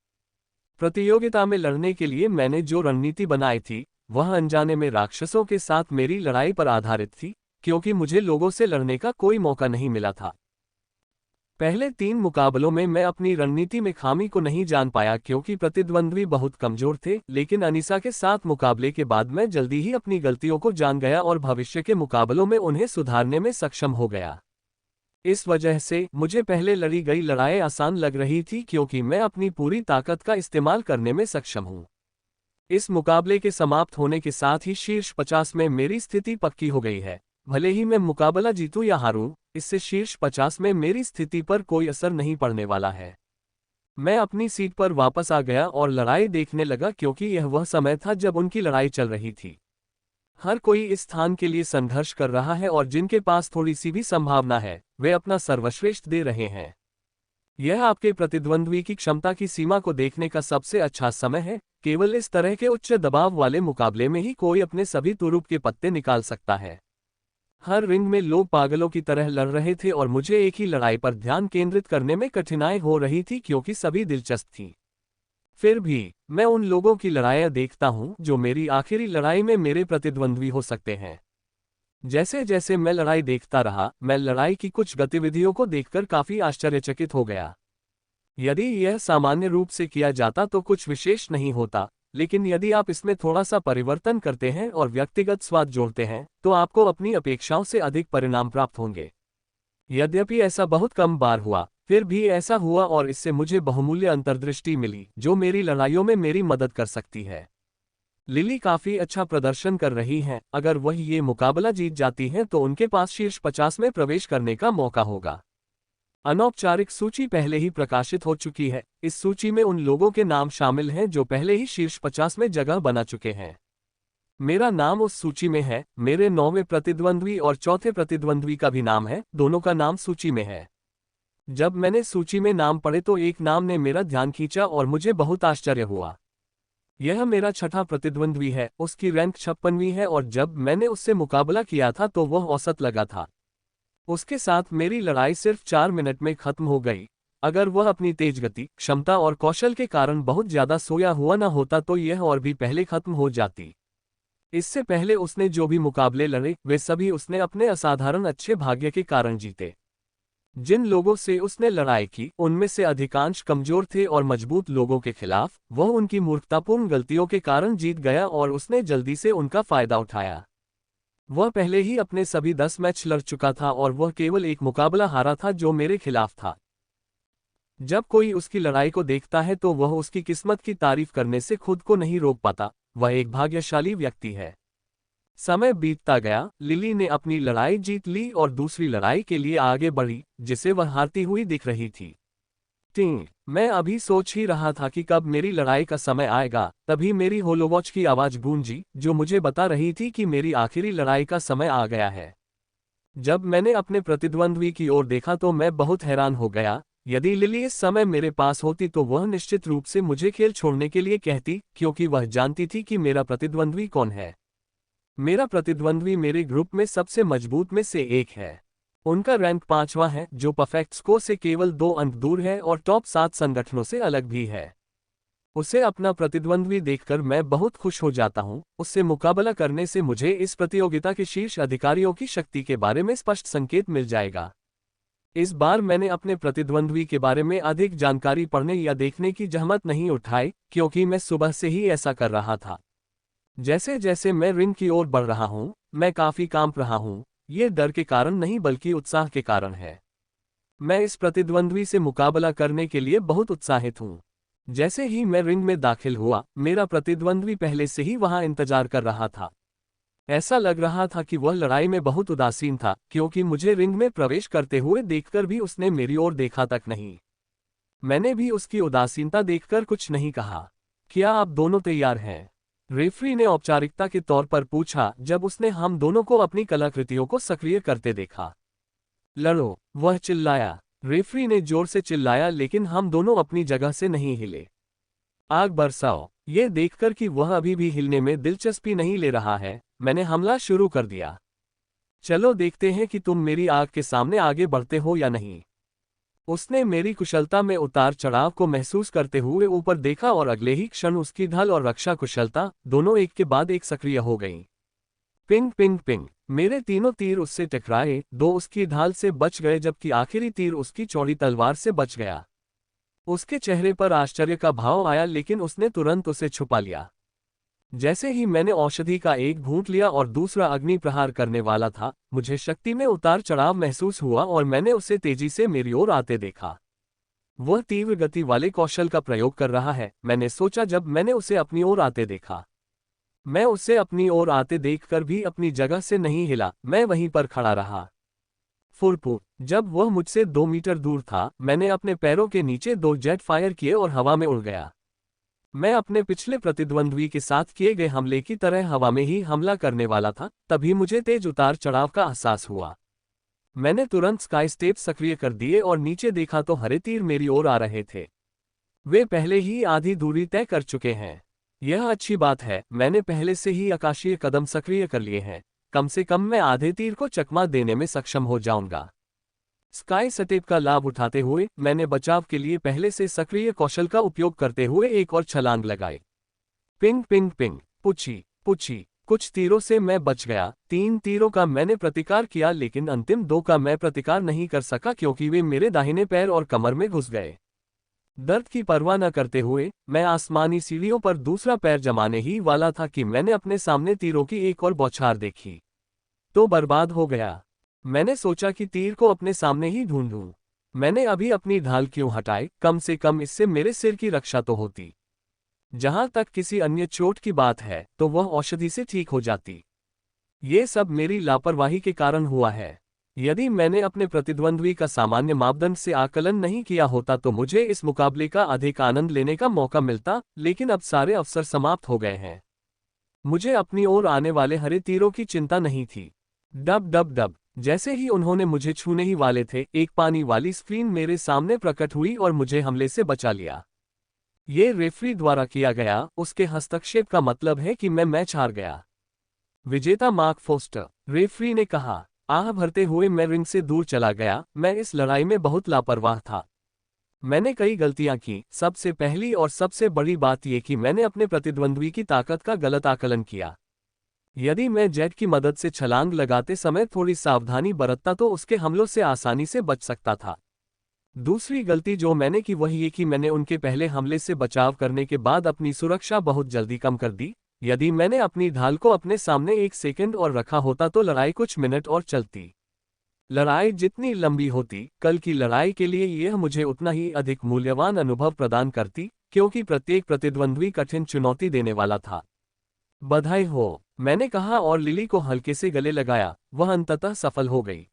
प्रतियोगिता में लड़ने के लिए मैंने जो रणनीति बनाई थी, वह अनजाने में राक्षसों के साथ मेरी लड़ाई पर आधारित थी, क्योंकि मुझे लोगों से लड़ने का कोई मौका नहीं मिला था। पहले 3 मुकाबलों में मैं अपनी रणनीति में खामी को नहीं जान पाया क्योंकि प्रतिद्वंद्वी बहुत कमजोर थे, लेकिन अनीसा के साथ मुकाबले के बाद मैं जल्दी ही अपनी गलतियों को जान गया और भविष्य के मुकाबलों में उन्हें सुधारने में सक्षम हो गया। इस वजह से मुझे पहले लड़ी गई लड़ाई आसान लग रही थी क्योंकि मैं अपनी पूरी ताकत का इस्तेमाल करने में सक्षम हूं। इस मुकाबले के समाप्त होने के साथ ही शीर्ष 50 में मेरी स्थिति पक्की हो गई है। भले ही मैं मुकाबला जीतूं या हारूं, इससे शीर्ष 50 में मेरी स्थिति पर कोई असर नहीं पड़ने वाला है। मैं अपनी सीट पर वापस आ गया और लड़ाई देखने लगा क्योंकि यह वह समय था जब उनकी लड़ाई चल रही थी। हर कोई इस स्थान के लिए संघर्ष कर रहा है और जिनके पास थोड़ी सी भी संभावना है, वे अपना सर्वश्रेष्ठ दे रहे हैं। यह आपके प्रतिद्वंद्वी की क्षमता की सीमा को देखने का सबसे अच्छा समय है। केवल इस तरह के उच्च दबाव वाले मुकाबले में ही कोई अपने सभी तुरुप के पत्ते निकाल सकता है। हर रिंग में लोग पागलों की तरह लड़ रहे थे और मुझे एक ही लड़ाई पर ध्यान केंद्रित करने में कठिनाई हो रही थी क्योंकि सभी दिलचस्प थी। फिर भी मैं उन लोगों की लड़ाइयाँ देखता हूँ जो मेरी आखिरी लड़ाई में मेरे प्रतिद्वंद्वी हो सकते हैं। जैसे जैसे मैं लड़ाई देखता रहा, मैं लड़ाई की कुछ गतिविधियों को देखकर काफी आश्चर्यचकित हो गया। यदि यह सामान्य रूप से किया जाता तो कुछ विशेष नहीं होता, लेकिन यदि आप इसमें थोड़ा सा परिवर्तन करते हैं और व्यक्तिगत स्वाद जोड़ते हैं, तो आपको अपनी अपेक्षाओं से अधिक परिणाम प्राप्त होंगे। यद्यपि ऐसा बहुत कम बार हुआ, फिर भी ऐसा हुआ और इससे मुझे बहुमूल्य अंतर्दृष्टि मिली जो मेरी लड़ाइयों में मेरी मदद कर सकती है। लिली काफी अच्छा प्रदर्शन कर रही हैं। अगर वह ये मुकाबला जीत जाती हैं तो उनके पास शीर्ष 50 में प्रवेश करने का मौका होगा। अनौपचारिक सूची पहले ही प्रकाशित हो चुकी है। इस सूची में उन लोगों के नाम शामिल हैं जो पहले ही शीर्ष 50 में जगह बना चुके हैं। मेरा नाम उस सूची में है। मेरे 9वें प्रतिद्वंद्वी और चौथे प्रतिद्वंद्वी का भी नाम है, दोनों का नाम सूची में है। जब मैंने सूची में नाम पढ़े तो एक नाम ने मेरा ध्यान खींचा और मुझे बहुत आश्चर्य हुआ। यह मेरा छठा प्रतिद्वंद्वी है, उसकी रैंक 56वीं है और जब मैंने उससे मुकाबला किया था तो वह औसत लगा था। उसके साथ मेरी लड़ाई सिर्फ 4 मिनट में खत्म हो गई। अगर वह अपनी तेज गति, क्षमता और कौशल के कारण बहुत ज्यादा सोया हुआ न होता तो यह और भी पहले खत्म हो जाती। इससे पहले उसने जो भी मुकाबले लड़े वे सभी उसने अपने असाधारण अच्छे भाग्य के कारण जीते। जिन लोगों से उसने लड़ाई की उनमें से अधिकांश कमजोर थे और मजबूत लोगों के खिलाफ वह उनकी मूर्खतापूर्ण गलतियों के कारण जीत गया और उसने जल्दी से उनका फायदा उठाया। वह पहले ही अपने सभी 10 मैच लड़ चुका था और वह केवल एक मुकाबला हारा था जो मेरे खिलाफ था। जब कोई उसकी लड़ाई को देखता है तो वह उसकी किस्मत की तारीफ करने से खुद को नहीं रोक पाता। वह एक भाग्यशाली व्यक्ति है। समय बीतता गया, लिली ने अपनी लड़ाई जीत ली और दूसरी लड़ाई के लिए आगे बढ़ी जिसे वह हारती हुई दिख रही थी। मैं अभी सोच ही रहा था कि कब मेरी लड़ाई का समय आएगा, तभी मेरी होलोवॉच की आवाज गूंजी जो मुझे बता रही थी कि मेरी आखिरी लड़ाई का समय आ गया है। जब मैंने अपने प्रतिद्वंद्वी की ओर देखा तो मैं बहुत हैरान हो गया। यदि लिली इस समय मेरे पास होती तो वह निश्चित रूप से मुझे खेल छोड़ने के लिए कहती, क्योंकि वह जानती थी कि मेरा प्रतिद्वंद्वी कौन है। मेरा प्रतिद्वंद्वी मेरे ग्रुप में सबसे मजबूत में से एक है। उनका रैंक 5वां है जो परफेक्ट स्कोर से केवल 2 अंक दूर है और टॉप 7 संगठनों से अलग भी है। उसे अपना प्रतिद्वंद्वी देखकर मैं बहुत खुश हो जाता हूं। उससे मुकाबला करने से मुझे इस प्रतियोगिता के शीर्ष अधिकारियों की शक्ति के बारे में स्पष्ट संकेत मिल जाएगा। इस बार मैंने अपने प्रतिद्वंद्वी के बारे में अधिक जानकारी पढ़ने या देखने की जहमत नहीं उठाई क्योंकि मैं सुबह से ही ऐसा कर रहा था। जैसे जैसे मैं रिंग की ओर बढ़ रहा हूं, मैं काफी कांप रहा हूं। ये डर के कारण नहीं बल्कि उत्साह के कारण है। मैं इस प्रतिद्वंद्वी से मुकाबला करने के लिए बहुत उत्साहित हूं। जैसे ही मैं रिंग में दाखिल हुआ, मेरा प्रतिद्वंद्वी पहले से ही वहां इंतजार कर रहा था। ऐसा लग रहा था कि वह लड़ाई में बहुत उदासीन था क्योंकि मुझे रिंग में प्रवेश करते हुए देखकर भी उसने मेरी ओर देखा तक नहीं। मैंने भी उसकी उदासीनता देखकर कुछ नहीं कहा। क्या आप दोनों तैयार हैं? रेफरी ने औपचारिकता के तौर पर पूछा जब उसने हम दोनों को अपनी कलाकृतियों को सक्रिय करते देखा। लड़ो, वह चिल्लाया। रेफरी ने जोर से चिल्लाया लेकिन हम दोनों अपनी जगह से नहीं हिले। आग बरसाओ। ये देखकर कि वह अभी भी हिलने में दिलचस्पी नहीं ले रहा है, मैंने हमला शुरू कर दिया। चलो देखते हैं कि तुम मेरी आग के सामने आगे बढ़ते हो या नहीं। उसने मेरी कुशलता में उतार चढ़ाव को महसूस करते हुए ऊपर देखा और अगले ही क्षण उसकी ढल और रक्षा कुशलता दोनों एक के बाद एक सक्रिय हो गईं। पिंग पिंग पिंग, मेरे तीनों तीर उससे टकराए, दो उसकी ढाल से बच गए जबकि आखिरी तीर उसकी चौड़ी तलवार से बच गया। उसके चेहरे पर आश्चर्य का भाव आया लेकिन उसने तुरंत उसे छुपा लिया। जैसे ही मैंने औषधि का एक घूंट लिया और दूसरा अग्नि प्रहार करने वाला था, मुझे शक्ति में उतार चढ़ाव महसूस हुआ और मैंने उसे तेजी से मेरी ओर आते देखा। वह तीव्र गति वाले कौशल का प्रयोग कर रहा है, मैंने सोचा जब मैंने उसे अपनी ओर आते देखा। मैं उसे अपनी ओर आते देखकर भी अपनी जगह से नहीं हिला, मैं वहीं पर खड़ा रहा। फुरफुर, जब वह मुझसे 2 मीटर दूर था, मैंने अपने पैरों के नीचे 2 जेट फायर किए और हवा में उड़ गया। मैं अपने पिछले प्रतिद्वंद्वी के साथ किए गए हमले की तरह हवा में ही हमला करने वाला था, तभी मुझे तेज उतार चढ़ाव का एहसास हुआ। मैंने तुरंत स्काई स्टेप सक्रिय कर दिए और नीचे देखा तो हरे तीर मेरी ओर आ रहे थे। वे पहले ही आधी दूरी तय कर चुके हैं। यह अच्छी बात है, मैंने पहले से ही आकाशीय कदम सक्रिय कर लिए हैं। कम से कम मैं आधे तीर को चकमा देने में सक्षम हो जाऊंगा। स्काई स्टेप का लाभ उठाते हुए मैंने बचाव के लिए पहले से सक्रिय कौशल का उपयोग करते हुए एक और छलांग लगाई। पिंग पिंग पिंग, पुछी पुछी, कुछ तीरों से मैं बच गया। 3 तीरों का मैंने प्रतिकार किया लेकिन अंतिम 2 का मैं प्रतिकार नहीं कर सका क्योंकि वे मेरे दाहिने पैर और कमर में घुस गए। दर्द की परवाह न करते हुए मैं आसमानी सीढ़ियों पर दूसरा पैर जमाने ही वाला था कि मैंने अपने सामने तीरों की एक और बौछार देखी। तो बर्बाद हो गया। मैंने सोचा कि तीर को अपने सामने ही ढूंढूं। मैंने अभी अपनी ढाल क्यों हटाई, कम से कम इससे मेरे सिर की रक्षा तो होती। जहां तक किसी अन्य चोट की बात है तो वह औषधि से ठीक हो जाती। ये सब मेरी लापरवाही के कारण हुआ है। यदि मैंने अपने प्रतिद्वंद्वी का सामान्य मापदंड से आकलन नहीं किया होता तो मुझे इस मुकाबले का अधिक आनंद लेने का मौका मिलता, लेकिन अब सारे अवसर समाप्त हो गए हैं। मुझे अपनी ओर आने वाले हरे तीरों की चिंता नहीं थी। डब डब डब, जैसे ही उन्होंने मुझे छूने ही वाले थे, एक पानी वाली स्क्रीन मेरे सामने प्रकट हुई और मुझे हमले से बचा लिया। ये रेफरी द्वारा किया गया, उसके हस्तक्षेप का मतलब है कि मैं मैच हार गया। विजेता मार्क फोस्टर, रेफरी ने कहा। आह भरते हुए मैं रिंग से दूर चला गया। मैं इस लड़ाई में बहुत लापरवाह था। मैंने कई गलतियां की। सबसे पहली और सबसे बड़ी बात यह कि मैंने अपने प्रतिद्वंद्वी की ताकत का गलत आकलन किया। यदि मैं जेट की मदद से छलांग लगाते समय थोड़ी सावधानी बरतता तो उसके हमलों से आसानी से बच सकता था। दूसरी गलती जो मैंने की वह ये कि मैंने उनके पहले हमले से बचाव करने के बाद अपनी सुरक्षा बहुत जल्दी कम कर दी। यदि मैंने अपनी ढाल को अपने सामने 1 सेकंड और रखा होता तो लड़ाई कुछ मिनट और चलती। लड़ाई जितनी लंबी होती, कल की लड़ाई के लिए यह मुझे उतना ही अधिक मूल्यवान अनुभव प्रदान करती, क्योंकि प्रत्येक प्रतिद्वंद्वी कठिन चुनौती देने वाला था। बधाई हो, मैंने कहा और लिली को हल्के से गले लगाया। वह अंततः सफल हो गई।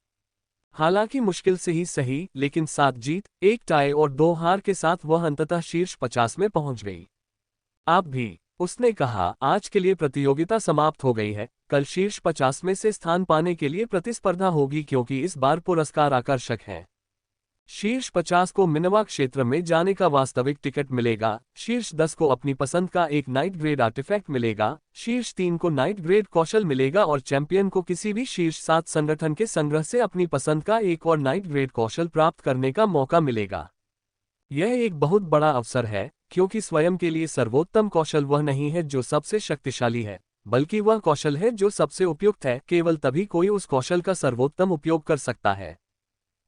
हालांकि मुश्किल से ही सही, लेकिन 7 जीत, 1 टाई और 2 हार के साथ वह अंततः शीर्ष 50 में पहुंच गई। आप भी, उसने कहा। आज के लिए प्रतियोगिता समाप्त हो गई है। कल शीर्ष 50 में से स्थान पाने के लिए प्रतिस्पर्धा होगी क्योंकि इस बार पुरस्कार आकर्षक हैं। शीर्ष 50 को मिनवा क्षेत्र में जाने का वास्तविक टिकट मिलेगा। शीर्ष 10 को अपनी पसंद का एक नाइट ग्रेड आर्टिफैक्ट मिलेगा। शीर्ष 3 को नाइट ग्रेड कौशल मिलेगा और चैंपियन को किसी भी शीर्ष 7 संगठन के संग्रह से अपनी पसंद का एक और नाइट ग्रेड कौशल प्राप्त करने का मौका मिलेगा। यह एक बहुत बड़ा अवसर है, क्योंकि स्वयं के लिए सर्वोत्तम कौशल वह नहीं है जो सबसे शक्तिशाली है, बल्कि वह कौशल है जो सबसे उपयुक्त है। केवल तभी कोई उस कौशल का सर्वोत्तम उपयोग कर सकता है।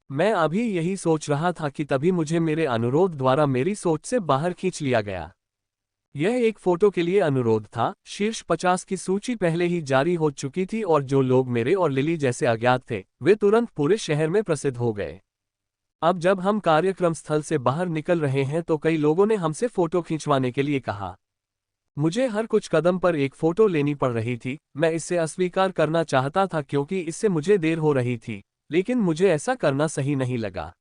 मैं अभी यही सोच रहा था कि तभी मुझे मेरे अनुरोध द्वारा मेरी सोच से बाहर खींच लिया गया। यह एक फोटो के लिए अनुरोध था। शीर्ष 50 की सूची पहले ही जारी हो चुकी थी और जो लोग मेरे और लिली जैसे अज्ञात थे, वे तुरंत पूरे शहर में प्रसिद्ध हो गए। अब जब हम कार्यक्रम स्थल से बाहर निकल रहे हैं तो कई लोगों ने हमसे फोटो खिंचवाने के लिए कहा। मुझे हर कुछ कदम पर एक फोटो लेनी पड़ रही थी। मैं इसे अस्वीकार करना चाहता था क्योंकि इससे मुझे देर हो रही थी, लेकिन मुझे ऐसा करना सही नहीं लगा।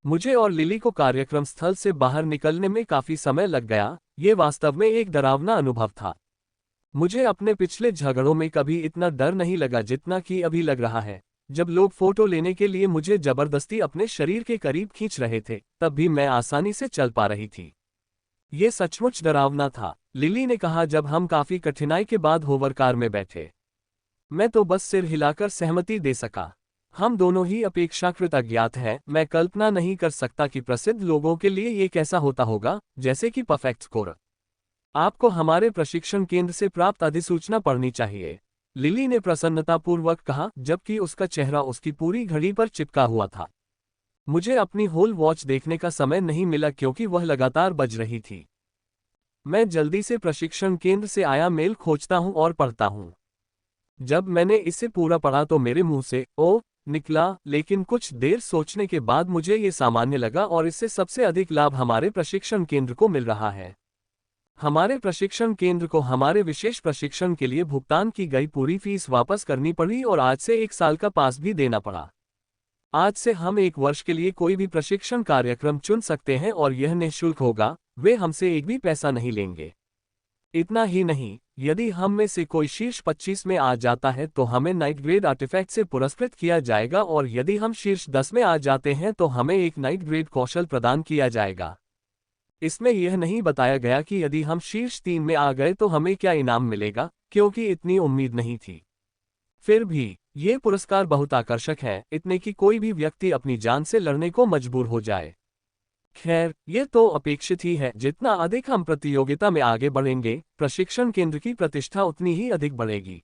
मुझे और लिली को कार्यक्रम स्थल से बाहर निकलने में काफी समय लग गया। ये वास्तव में एक डरावना अनुभव था। मुझे अपने पिछले झगड़ों में कभी इतना डर नहीं लगा जितना कि अभी लग रहा है। जब लोग फोटो लेने के लिए मुझे जबरदस्ती अपने शरीर के करीब खींच रहे थे, तब भी मैं आसानी से चल पा रही थी। ये सचमुच डरावना था, लिली ने कहा जब हम काफी कठिनाई के बाद होवर कार में बैठे। मैं तो बस सिर हिलाकर सहमति दे सका। हम दोनों ही अपेक्षाकृत अज्ञात हैं। मैं कल्पना नहीं कर सकता कि प्रसिद्ध लोगों के लिए ये कैसा होता होगा, जैसे कि परफेक्ट स्कोर। आपको हमारे प्रशिक्षण केंद्र से प्राप्त अधिसूचना पढ़नी चाहिए, लिली ने प्रसन्नतापूर्वक कहा, जबकि उसका चेहरा उसकी पूरी घड़ी पर चिपका हुआ था। मुझे अपनी होल वॉच देखने का समय नहीं मिला क्योंकि वह लगातार बज रही थी। मैं जल्दी से प्रशिक्षण केंद्र से आया मेल खोजता हूं और पढ़ता हूं। जब मैंने इसे पूरा पढ़ा तो मेरे मुंह से "ओ" निकला, लेकिन कुछ देर सोचने के बाद मुझे ये सामान्य लगा और इससे सबसे अधिक लाभ हमारे प्रशिक्षण केंद्र को मिल रहा है। हमारे प्रशिक्षण केंद्र को हमारे विशेष प्रशिक्षण के लिए भुगतान की गई पूरी फीस वापस करनी पड़ी और आज से 1 साल का पास भी देना पड़ा। आज से हम 1 वर्ष के लिए कोई भी प्रशिक्षण कार्यक्रम चुन सकते हैं और यह निःशुल्क होगा। वे हमसे एक भी पैसा नहीं लेंगे। इतना ही नहीं, यदि हम में से कोई शीर्ष 25 में आ जाता है तो हमें नाइट ग्रेड आर्टिफैक्ट से पुरस्कृत किया जाएगा और यदि हम शीर्ष 10 में आ जाते हैं तो हमें एक नाइट ग्रेड कौशल प्रदान किया जाएगा। इसमें यह नहीं बताया गया कि यदि हम शीर्ष 3 में आ गए तो हमें क्या इनाम मिलेगा, क्योंकि इतनी उम्मीद नहीं थी। फिर भी ये पुरस्कार बहुत आकर्षक है, इतने कि कोई भी व्यक्ति अपनी जान से लड़ने को मजबूर हो जाए। खैर, ये तो अपेक्षित ही है। जितना अधिक हम प्रतियोगिता में आगे बढ़ेंगे, प्रशिक्षण केंद्र की प्रतिष्ठा उतनी ही अधिक बढ़ेगी।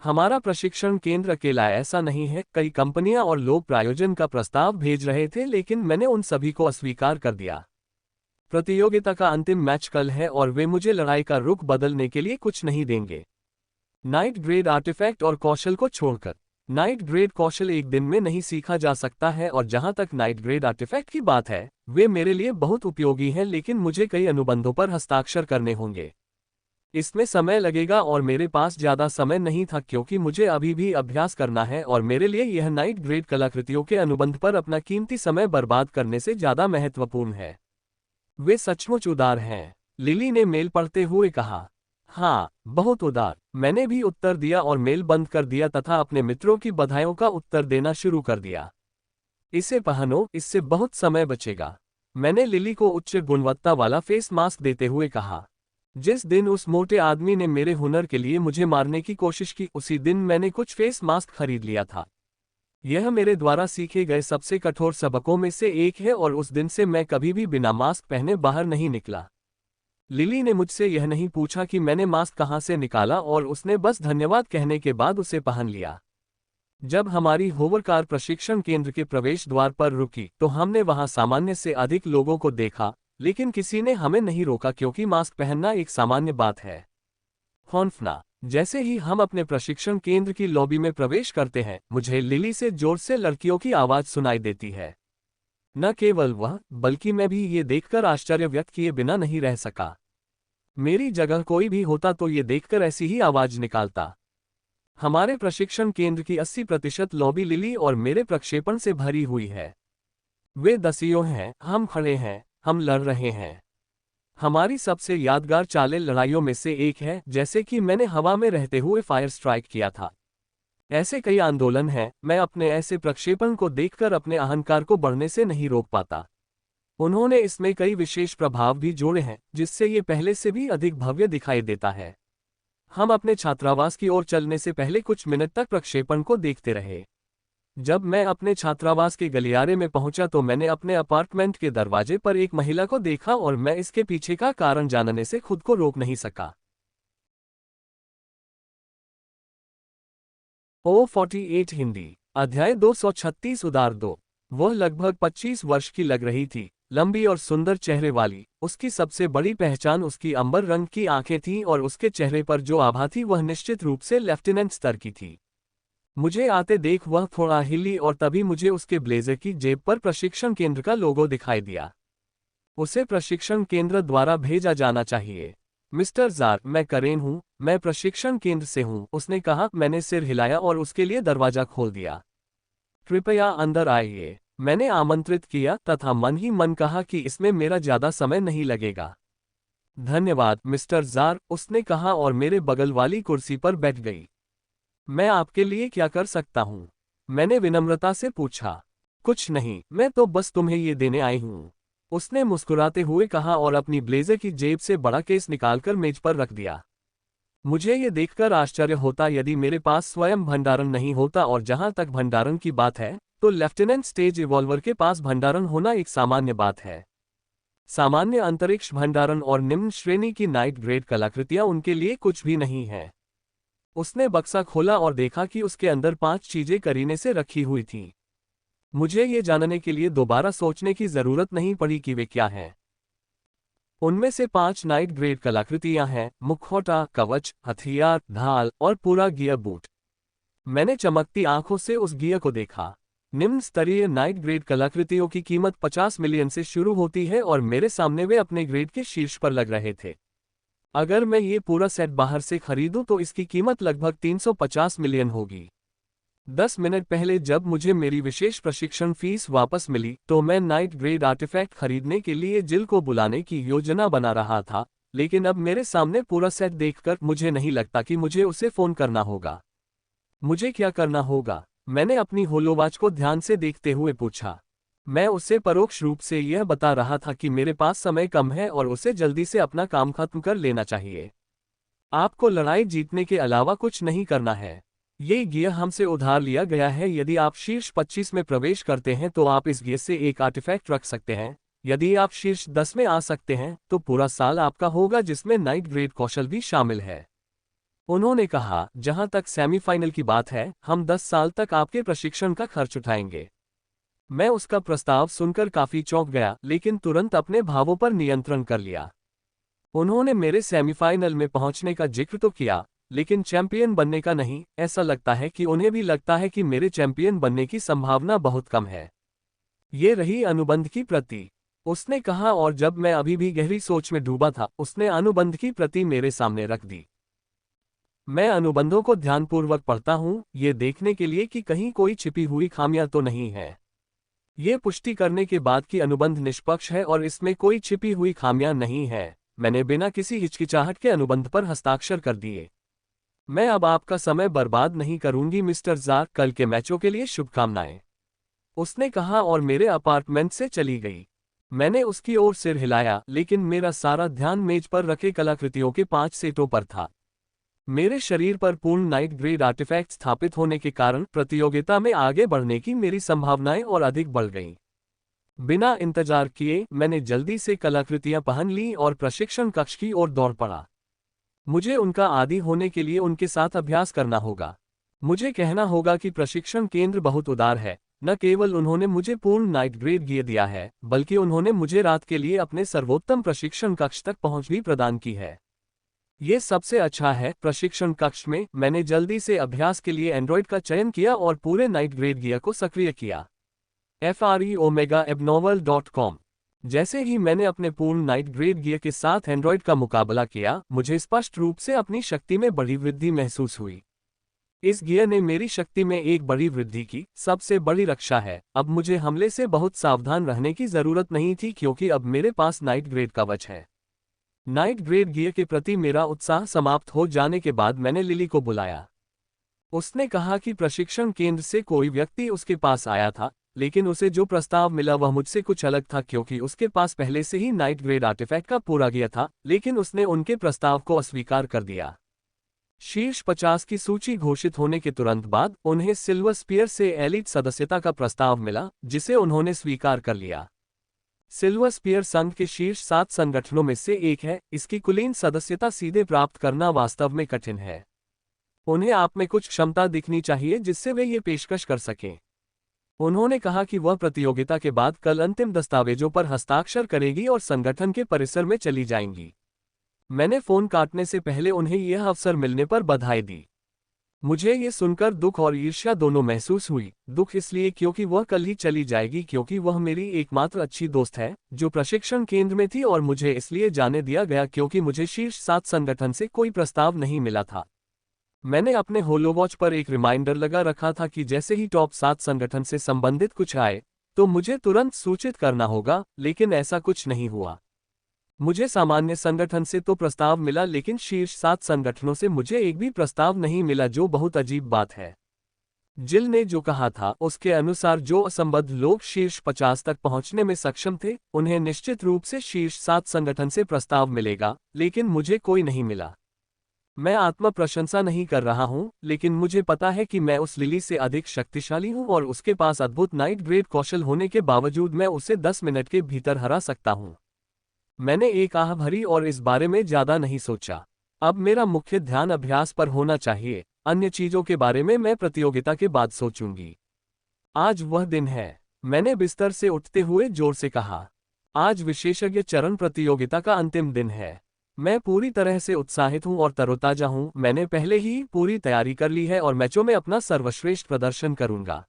हमारा प्रशिक्षण केंद्र अकेला ऐसा नहीं है, कई कंपनियां और लोग प्रायोजन का प्रस्ताव भेज रहे थे, लेकिन मैंने उन सभी को अस्वीकार कर दिया। प्रतियोगिता का अंतिम मैच कल है और वे मुझे लड़ाई का रुख बदलने के लिए कुछ नहीं देंगे। नाइट ग्रेड आर्टिफैक्ट और कौशल को छोड़कर। नाइट ग्रेड कौशल एक दिन में नहीं सीखा जा सकता है और जहां तक नाइट ग्रेड आर्टिफैक्ट की बात है, वे मेरे लिए बहुत उपयोगी हैं, लेकिन मुझे कई अनुबंधों पर हस्ताक्षर करने होंगे। इसमें समय लगेगा और मेरे पास ज्यादा समय नहीं था क्योंकि मुझे अभी भी अभ्यास करना है और मेरे लिए यह नाइट ग्रेड कलाकृतियों के अनुबंध पर अपना कीमती समय बर्बाद करने से ज्यादा महत्वपूर्ण है। वे सचमुच उदार हैं, लिली ने मेल पढ़ते हुए कहा। हाँ, बहुत उदार, मैंने भी उत्तर दिया और मेल बंद कर दिया तथा अपने मित्रों की बधाइयों का उत्तर देना शुरू कर दिया। इसे पहनो, इससे बहुत समय बचेगा, मैंने लिली को उच्च गुणवत्ता वाला फेस मास्क देते हुए कहा। जिस दिन उस मोटे आदमी ने मेरे हुनर के लिए मुझे मारने की कोशिश की, उसी दिन मैंने कुछ फेस मास्क खरीद लिया था। यह मेरे द्वारा सीखे गए सबसे कठोर सबकों में से एक है और उस दिन से मैं कभी भी बिना मास्क पहने बाहर नहीं निकला। लिली ने मुझसे यह नहीं पूछा कि मैंने मास्क कहाँ से निकाला और उसने बस धन्यवाद कहने के बाद उसे पहन लिया। जब हमारी होवर कार प्रशिक्षण केंद्र के प्रवेश द्वार पर रुकी तो हमने वहां सामान्य से अधिक लोगों को देखा, लेकिन किसी ने हमें नहीं रोका क्योंकि मास्क पहनना एक सामान्य बात है। हॉन्फना। जैसे ही हम अपने प्रशिक्षण केंद्र की लॉबी में प्रवेश करते हैं, मुझे लिली से जोर से लड़कियों की आवाज सुनाई देती है। न केवल वह, बल्कि मैं भी ये देखकर आश्चर्य व्यक्त किए बिना नहीं रह सका। मेरी जगह कोई भी होता तो ये देखकर ऐसी ही आवाज निकालता। हमारे प्रशिक्षण केंद्र की 80% लॉबी लिली और मेरे प्रक्षेपण से भरी हुई है। वे दसियों हैं, हम खड़े हैं, हम लड़ रहे हैं। हमारी सबसे यादगार चालें लड़ाइयों में से एक है, जैसे कि मैंने हवा में रहते हुए फायर स्ट्राइक किया था। ऐसे कई आंदोलन हैं, मैं अपने ऐसे प्रक्षेपण को देखकर अपने अहंकार को बढ़ने से नहीं रोक पाता। उन्होंने इसमें कई विशेष प्रभाव भी जोड़े हैं, जिससे ये पहले से भी अधिक भव्य दिखाई देता है। हम अपने छात्रावास की ओर चलने से पहले कुछ मिनट तक प्रक्षेपण को देखते रहे। जब मैं अपने छात्रावास के गलियारे में पहुंचा तो मैंने अपने अपार्टमेंट के दरवाजे पर एक महिला को देखा और मैं इसके पीछे का कारण जानने से खुद को रोक नहीं सका। O48 हिंदी अध्याय 236 उदार 2। वह लगभग 25 वर्ष की लग रही थी, लंबी और सुंदर चेहरे वाली। उसकी सबसे बड़ी पहचान उसकी अंबर रंग की आंखें थीं और उसके चेहरे पर जो आभा थी वह निश्चित रूप से लेफ्टिनेंट स्तर की थी। मुझे आते देख वह थोड़ा हिली और तभी मुझे उसके ब्लेजर की जेब पर प्रशिक्षण केंद्र का लोगो दिखाई दिया। उसे प्रशिक्षण केंद्र द्वारा भेजा जाना चाहिए। मिस्टर जार, मैं करेन हूँ, मैं प्रशिक्षण केंद्र से हूँ, उसने कहा। मैंने सिर हिलाया और उसके लिए दरवाजा खोल दिया। कृपया अंदर आइए, मैंने आमंत्रित किया तथा मन ही मन कहा कि इसमें मेरा ज्यादा समय नहीं लगेगा। धन्यवाद मिस्टर जार, उसने कहा और मेरे बगल वाली कुर्सी पर बैठ गई। मैं आपके लिए क्या कर सकता हूँ? मैंने विनम्रता से पूछा। कुछ नहीं, मैं तो बस तुम्हें ये देने आई हूँ, उसने मुस्कुराते हुए कहा और अपनी ब्लेजर की जेब से बड़ा केस निकालकर मेज पर रख दिया। मुझे ये देखकर आश्चर्य होता यदि मेरे पास स्वयं भंडारण नहीं होता, और जहां तक भंडारण की बात है तो लेफ्टिनेंट स्टेज इवॉल्वर के पास भंडारण होना एक सामान्य बात है। सामान्य अंतरिक्ष भंडारण और निम्न श्रेणी की नाइट ग्रेड कलाकृतियां उनके लिए कुछ भी नहीं है। उसने बक्सा खोला और देखा कि उसके अंदर 5 चीजें करीने से रखी हुई थीं। मुझे ये जानने के लिए दोबारा सोचने की जरूरत नहीं पड़ी कि वे क्या हैं। उनमें से 5 नाइट ग्रेड कलाकृतियां हैं: मुखौटा, कवच, हथियार, ढाल और पूरा गियर बूट। मैंने चमकती आंखों से उस गियर को देखा। निम्न स्तरीय नाइट ग्रेड कलाकृतियों की कीमत 50 मिलियन से शुरू होती है और मेरे सामने वे अपने ग्रेड के शीर्ष पर लग रहे थे। अगर मैं ये पूरा सेट बाहर से खरीदूं तो इसकी कीमत लगभग 350 मिलियन होगी। 10 मिनट पहले जब मुझे मेरी विशेष प्रशिक्षण फीस वापस मिली तो मैं नाइट ग्रेड आर्टिफैक्ट खरीदने के लिए जिल को बुलाने की योजना बना रहा था, लेकिन अब मेरे सामने पूरा सेट देखकर मुझे नहीं लगता कि मुझे उसे फोन करना होगा। मुझे क्या करना होगा? मैंने अपनी होलोवॉच को ध्यान से देखते हुए पूछा। मैं उसे परोक्ष रूप से यह बता रहा था कि मेरे पास समय कम है और उसे जल्दी से अपना काम खत्म कर लेना चाहिए। आपको लड़ाई जीतने के अलावा कुछ नहीं करना है। ये गियर हमसे उधार लिया गया है। यदि आप शीर्ष 25 में प्रवेश करते हैं तो आप इस गियर से एक आर्टिफैक्ट रख सकते हैं। यदि आप शीर्ष 10 में आ सकते हैं तो पूरा साल आपका होगा, जिसमें नाइट ग्रेड कौशल भी शामिल है। उन्होंने कहा, जहां तक सेमीफाइनल की बात है, हम 10 साल तक आपके प्रशिक्षण का खर्च उठाएंगे। मैं उसका प्रस्ताव सुनकर काफी चौंक गया, लेकिन तुरंत अपने भावों पर नियंत्रण कर लिया। उन्होंने मेरे सेमीफाइनल में पहुंचने का जिक्र तो किया, लेकिन चैंपियन बनने का नहीं। ऐसा लगता है कि उन्हें भी लगता है कि मेरे चैंपियन बनने की संभावना बहुत कम है। ये रही अनुबंध की प्रति, उसने कहा, और जब मैं अभी भी गहरी सोच में डूबा था, उसने अनुबंध की प्रति मेरे सामने रख दी। मैं अनुबंधों को ध्यानपूर्वक पढ़ता हूं, ये देखने के लिए कि कहीं कोई छिपी हुई खामियां तो नहीं है। ये पुष्टि करने के बाद कि अनुबंध निष्पक्ष है और इसमें कोई छिपी हुई खामियां नहीं है, मैंने बिना किसी हिचकिचाहट के अनुबंध पर हस्ताक्षर कर दिए। मैं अब आपका समय बर्बाद नहीं करूंगी मिस्टर जार, कल के मैचों के लिए शुभकामनाएं, उसने कहा और मेरे अपार्टमेंट से चली गई। मैंने उसकी ओर सिर हिलाया, लेकिन मेरा सारा ध्यान मेज पर रखे कलाकृतियों के 5 सेटों पर था। मेरे शरीर पर पूर्ण नाइट ग्रेड आर्टिफैक्ट स्थापित होने के कारण प्रतियोगिता में आगे बढ़ने की मेरी संभावनाएं और अधिक बढ़ गईं। बिना इंतजार किए मैंने जल्दी से कलाकृतियां पहन लीं और प्रशिक्षण कक्ष की ओर दौड़ पड़ा। मुझे उनका आदी होने के लिए उनके साथ अभ्यास करना होगा। मुझे कहना होगा कि प्रशिक्षण केंद्र बहुत उदार है। न केवल उन्होंने मुझे पूर्ण नाइट ग्रेड गियर दिया है, बल्कि उन्होंने मुझे रात के लिए अपने सर्वोत्तम प्रशिक्षण कक्ष तक पहुंच भी प्रदान की है। ये सबसे अच्छा है। प्रशिक्षण कक्ष में मैंने जल्दी से अभ्यास के लिए एंड्रॉइड का चयन किया और पूरे नाइट ग्रेड गियर को सक्रिय किया। FREOmegaAbnormal.com। जैसे ही मैंने अपने पूर्ण नाइट ग्रेड गियर के साथ एंड्रॉइड का मुकाबला किया, मुझे स्पष्ट रूप से अपनी शक्ति में बड़ी वृद्धि महसूस हुई। इस गियर ने मेरी शक्ति में एक बड़ी वृद्धि की। सबसे बड़ी रक्षा है। अब मुझे हमले से बहुत सावधान रहने की जरूरत नहीं थी, क्योंकि अब मेरे पास नाइट ग्रेड कवच है। नाइट ग्रेड गियर के प्रति मेरा उत्साह समाप्त हो जाने के बाद मैंने लिली को बुलाया। उसने कहा कि प्रशिक्षण केंद्र से कोई व्यक्ति उसके पास आया था, लेकिन उसे जो प्रस्ताव मिला वह मुझसे कुछ अलग था, क्योंकि उसके पास पहले से ही नाइट ग्रेड आर्टिफैक्ट का पूरा गियर था, लेकिन उसने उनके प्रस्ताव को अस्वीकार कर दिया। शीर्ष 50 की सूची घोषित होने के तुरंत बाद उन्हें सिल्वर स्पीयर से एलिट सदस्यता का प्रस्ताव मिला, जिसे उन्होंने स्वीकार कर लिया। सिल्वर स्पीयर संघ के शीर्ष 7 संगठनों में से एक है। इसकी कुलीन सदस्यता सीधे प्राप्त करना वास्तव में कठिन है। उन्हें आप में कुछ क्षमता दिखनी चाहिए जिससे वे ये पेशकश कर सकें। उन्होंने कहा कि वह प्रतियोगिता के बाद कल अंतिम दस्तावेजों पर हस्ताक्षर करेगी और संगठन के परिसर में चली जाएंगी। मैंने फोन काटने से पहले उन्हें यह अवसर मिलने पर बधाई दी। मुझे ये सुनकर दुख और ईर्ष्या दोनों महसूस हुई। दुख इसलिए क्योंकि वह कल ही चली जाएगी, क्योंकि वह मेरी एकमात्र अच्छी दोस्त है जो प्रशिक्षण केंद्र में थी, और मुझे इसलिए जाने दिया गया क्योंकि मुझे शीर्ष 7 संगठन से कोई प्रस्ताव नहीं मिला था। मैंने अपने होलोवॉच पर एक रिमाइंडर लगा रखा था कि जैसे ही टॉप 7 संगठन से संबंधित कुछ आए तो मुझे तुरंत सूचित करना होगा, लेकिन ऐसा कुछ नहीं हुआ। मुझे सामान्य संगठन से तो प्रस्ताव मिला, लेकिन शीर्ष 7 संगठनों से मुझे एक भी प्रस्ताव नहीं मिला, जो बहुत अजीब बात है। जिल ने जो कहा था उसके अनुसार जो असंबद्ध लोग शीर्ष 50 तक पहुंचने में सक्षम थे, उन्हें निश्चित रूप से शीर्ष 7 संगठन से प्रस्ताव मिलेगा, लेकिन मुझे कोई नहीं मिला। मैं आत्म प्रशंसा नहीं कर रहा हूं, लेकिन मुझे पता है कि मैं उस लिली से अधिक शक्तिशाली हूं और उसके पास अद्भुत नाइट ग्रेड कौशल होने के बावजूद मैं उसे 10 मिनट के भीतर हरा सकता हूं। मैंने एक आह भरी और इस बारे में ज्यादा नहीं सोचा। अब मेरा मुख्य ध्यान अभ्यास पर होना चाहिए, अन्य चीजों के बारे में मैं प्रतियोगिता के बाद सोचूंगी। आज वह दिन है, मैंने बिस्तर से उठते हुए जोर से कहा। आज विशेषज्ञ चरण प्रतियोगिता का अंतिम दिन है। मैं पूरी तरह से उत्साहित हूं और तरोताजा हूं। मैंने पहले ही पूरी तैयारी कर ली है और मैचों में अपना सर्वश्रेष्ठ प्रदर्शन करूंगा।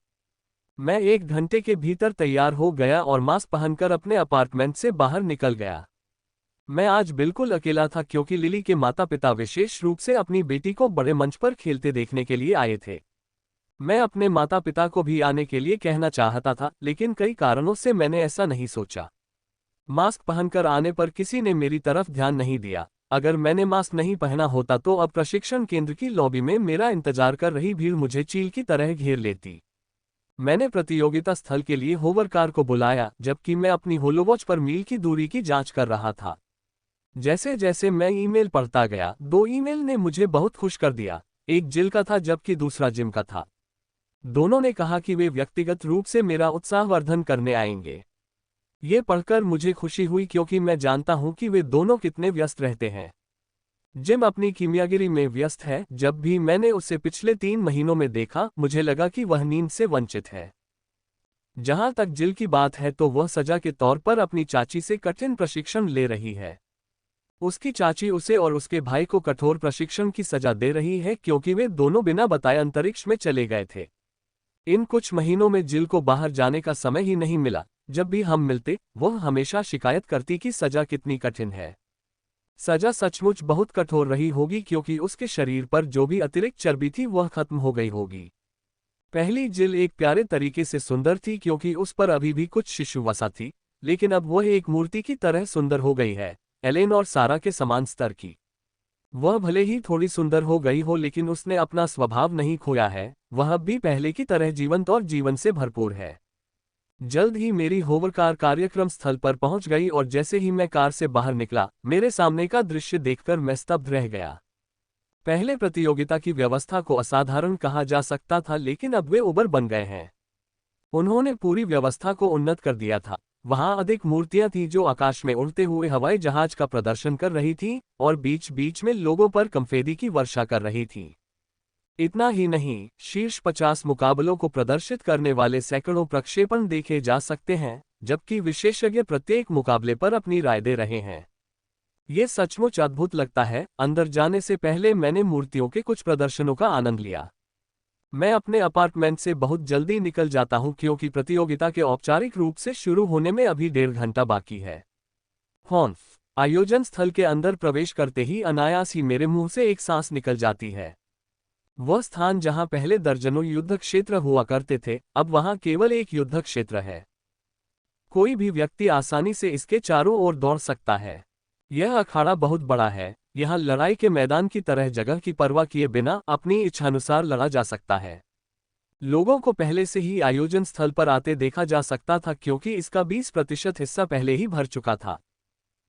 मैं 1 घंटे के भीतर तैयार हो गया और मास्क पहनकर अपने अपार्टमेंट से बाहर निकल गया। मैं आज बिल्कुल अकेला था क्योंकि लिली के माता पिता विशेष रूप से अपनी बेटी को बड़े मंच पर खेलते देखने के लिए आए थे। मैं अपने माता पिता को भी आने के लिए कहना चाहता था, लेकिन कई कारणों से मैंने ऐसा नहीं सोचा। मास्क पहनकर आने पर किसी ने मेरी तरफ ध्यान नहीं दिया। अगर मैंने मास्क नहीं पहना होता तो अब प्रशिक्षण केंद्र की लॉबी में मेरा इंतजार कर रही भीड़ मुझे चील की तरह घेर लेती। मैंने प्रतियोगिता स्थल के लिए होवर कार को बुलाया, जबकि मैं अपनी होलोवॉच पर मील की दूरी की जांच कर रहा था। जैसे जैसे मैं ईमेल पढ़ता गया, 2 ईमेल ने मुझे बहुत खुश कर दिया। एक जिल का था जबकि दूसरा जिम का था। दोनों ने कहा कि वे व्यक्तिगत रूप से मेरा उत्साहवर्धन करने आएंगे। ये पढ़कर मुझे खुशी हुई क्योंकि मैं जानता हूं कि वे दोनों कितने व्यस्त रहते हैं। जिम अपनी कीमियागिरी में व्यस्त है। जब भी मैंने उसे पिछले 3 महीनों में देखा, मुझे लगा कि वह नींद से वंचित है। जहां तक जिल की बात है तो वह सजा के तौर पर अपनी चाची से कठिन प्रशिक्षण ले रही है। उसकी चाची उसे और उसके भाई को कठोर प्रशिक्षण की सजा दे रही है क्योंकि वे दोनों बिना बताए अंतरिक्ष में चले गए थे। इन कुछ महीनों में जिल को बाहर जाने का समय ही नहीं मिला। जब भी हम मिलते, वह हमेशा शिकायत करती कि सजा कितनी कठिन है। सजा सचमुच बहुत कठोर रही होगी क्योंकि उसके शरीर पर जो भी अतिरिक्त चर्बी थी वह खत्म हो गई होगी। पहली जिल एक प्यारे तरीके से सुंदर थी क्योंकि उस पर अभी भी कुछ शिशु वसा थी, लेकिन अब वह एक मूर्ति की तरह सुंदर हो गई है, एलेन और सारा के समान स्तर की। वह भले ही थोड़ी सुंदर हो गई हो, लेकिन उसने अपना स्वभाव नहीं खोया है। वह अब भी पहले की तरह जीवंत और जीवन से भरपूर है। जल्द ही मेरी होवर कार कार्यक्रम स्थल पर पहुंच गई और जैसे ही मैं कार से बाहर निकला, मेरे सामने का दृश्य देखकर मैं स्तब्ध रह गया। पहले प्रतियोगिता की व्यवस्था को असाधारण कहा जा सकता था, लेकिन अब वे उबर बन गए हैं। उन्होंने पूरी व्यवस्था को उन्नत कर दिया था। वहां अधिक मूर्तियां थीं जो आकाश में उड़ते हुए हवाई जहाज का प्रदर्शन कर रही थीं और बीच बीच में लोगों पर कंफेदी की वर्षा कर रही थीं। इतना ही नहीं, शीर्ष 50 मुकाबलों को प्रदर्शित करने वाले सैकड़ों प्रक्षेपण देखे जा सकते हैं, जबकि विशेषज्ञ प्रत्येक मुकाबले पर अपनी राय दे रहे हैं। ये सचमुच अद्भुत लगता है। अंदर जाने से पहले मैंने मूर्तियों के कुछ प्रदर्शनों का आनंद लिया। मैं अपने अपार्टमेंट से बहुत जल्दी निकल जाता हूं क्योंकि प्रतियोगिता के औपचारिक रूप से शुरू होने में अभी 1.5 घंटा बाकी है। हॉन्फ आयोजन स्थल के अंदर प्रवेश करते ही अनायास ही मेरे मुंह से एक सांस निकल जाती है। वह स्थान जहां पहले दर्जनों युद्ध क्षेत्र हुआ करते थे, अब वहां केवल एक युद्ध क्षेत्र है। कोई भी व्यक्ति आसानी से इसके चारों ओर दौड़ सकता है। यह अखाड़ा बहुत बड़ा है। यहाँ लड़ाई के मैदान की तरह जगह की परवाह किए बिना अपनी इच्छानुसार लड़ा जा सकता है। लोगों को पहले से ही आयोजन स्थल पर आते देखा जा सकता था क्योंकि इसका 20% हिस्सा पहले ही भर चुका था।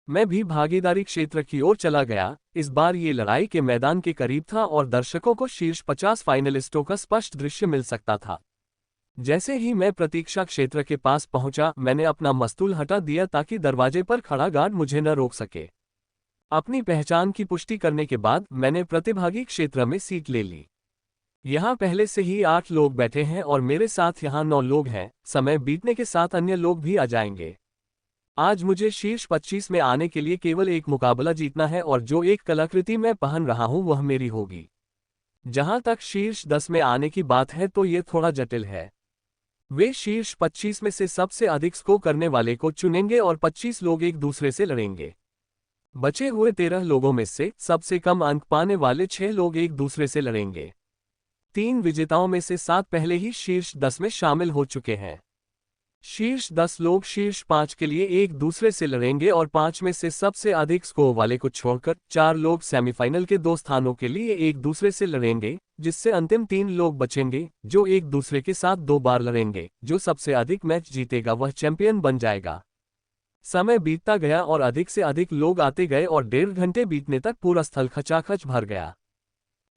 मैं भी भागीदारी क्षेत्र की ओर चला गया। इस बार ये लड़ाई के मैदान के करीब था और दर्शकों को शीर्ष 50 फाइनलिस्टों का स्पष्ट दृश्य मिल सकता था। जैसे ही मैं प्रतीक्षा क्षेत्र के पास पहुंचा, मैंने अपना मस्तूल हटा दिया ताकि दरवाजे पर खड़ा गार्ड मुझे न रोक सके। अपनी पहचान की पुष्टि करने के बाद मैंने प्रतिभागी क्षेत्र में सीट ले ली। यहाँ पहले से ही 8 लोग बैठे हैं और मेरे साथ यहाँ 9 लोग हैं। समय बीतने के साथ अन्य लोग भी आ जाएंगे। आज मुझे शीर्ष 25 में आने के लिए केवल एक मुकाबला जीतना है और जो एक कलाकृति मैं पहन रहा हूँ वह मेरी होगी। जहाँ तक शीर्ष 10 में आने की बात है तो ये थोड़ा जटिल है। वे शीर्ष 25 में से सबसे अधिक स्कोर करने वाले को चुनेंगे और 25 लोग एक दूसरे से लड़ेंगे। बचे हुए 13 लोगों में से सबसे कम अंक पाने वाले 6 लोग एक दूसरे से लड़ेंगे। 3 विजेताओं में से 7 पहले ही शीर्ष 10 में शामिल हो चुके हैं। शीर्ष 10 लोग शीर्ष 5 के लिए एक दूसरे से लड़ेंगे और 5 में से सबसे अधिक स्कोर वाले को छोड़कर 4 लोग सेमीफाइनल के 2 स्थानों के लिए एक दूसरे से लड़ेंगे, जिससे अंतिम 3 लोग बचेंगे जो एक दूसरे के साथ 2 बार लड़ेंगे। जो सबसे अधिक मैच जीतेगा वह चैंपियन बन जाएगा। समय बीतता गया और अधिक से अधिक लोग आते गए और 1.5 घंटे बीतने तक पूरा स्थल खचाखच भर गया।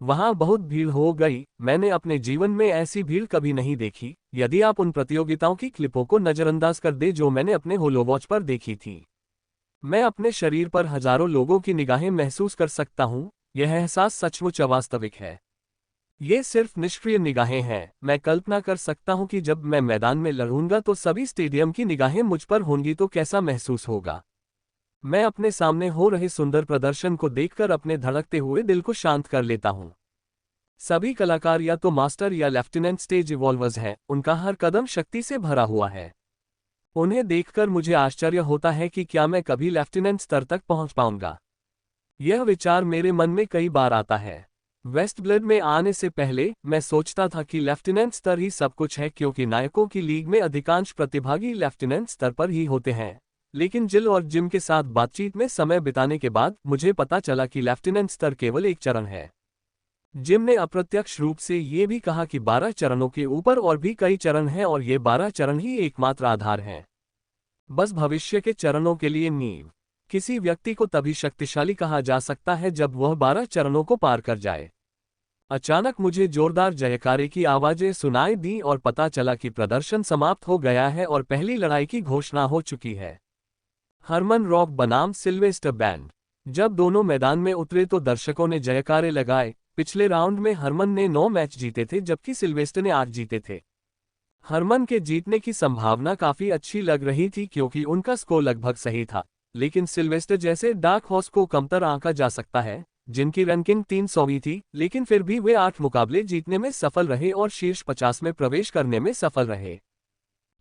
वहां बहुत भीड़ हो गई। मैंने अपने जीवन में ऐसी भीड़ कभी नहीं देखी, यदि आप उन प्रतियोगिताओं की क्लिपों को नजरअंदाज कर दें जो मैंने अपने होलोवॉच पर देखी थी। मैं अपने शरीर पर हजारों लोगों की निगाहें महसूस कर सकता हूं। यह एहसास सचमुच अवास्तविक है। ये सिर्फ निष्क्रिय निगाहें हैं। मैं कल्पना कर सकता हूं कि जब मैं मैदान में लड़ूंगा तो सभी स्टेडियम की निगाहें मुझ पर होंगी तो कैसा महसूस होगा। मैं अपने सामने हो रहे सुंदर प्रदर्शन को देखकर अपने धड़कते हुए दिल को शांत कर लेता हूं। सभी कलाकार या तो मास्टर या लेफ्टिनेंट स्टेज इवॉल्वर्स हैं, उनका हर कदम शक्ति से भरा हुआ है। उन्हें देखकर मुझे आश्चर्य होता है कि क्या मैं कभी लेफ्टिनेंट स्तर तक पहुंच पाऊंगा। यह विचार मेरे मन में कई बार आता है। वेस्ट ब्लड में आने से पहले मैं सोचता था कि लेफ्टिनेंट स्तर ही सब कुछ है, क्योंकि नायकों की लीग में अधिकांश प्रतिभागी लेफ्टिनेंट स्तर पर ही होते हैं। लेकिन जिल और जिम के साथ बातचीत में समय बिताने के बाद मुझे पता चला कि लेफ्टिनेंट स्तर केवल एक चरण है। जिम ने अप्रत्यक्ष रूप से ये भी कहा कि 12 चरणों के ऊपर और भी कई चरण हैं और ये 12 चरण ही एकमात्र आधार हैं। बस भविष्य के चरणों के लिए नींव। किसी व्यक्ति को तभी शक्तिशाली कहा जा सकता है जब वह 12 चरणों को पार कर जाए। अचानक मुझे जोरदार जयकारे की आवाजें सुनाई दी और पता चला कि प्रदर्शन समाप्त हो गया है और पहली लड़ाई की घोषणा हो चुकी है। हरमन रॉक बनाम सिल्वेस्टर बैंड। जब दोनों मैदान में उतरे तो दर्शकों ने जयकारे लगाए। पिछले राउंड में हरमन ने 9 मैच जीते थे जबकि सिल्वेस्टर ने 8 जीते थे। हरमन के जीतने की संभावना काफी अच्छी लग रही थी क्योंकि उनका स्कोर लगभग सही था, लेकिन सिल्वेस्टर जैसे डार्क हॉर्स को कमतर आंका जा सकता है, जिनकी रैंकिंग 300वीं थी, लेकिन फिर भी वे 8 मुकाबले जीतने में सफल रहे और शीर्ष 50 में प्रवेश करने में सफल रहे।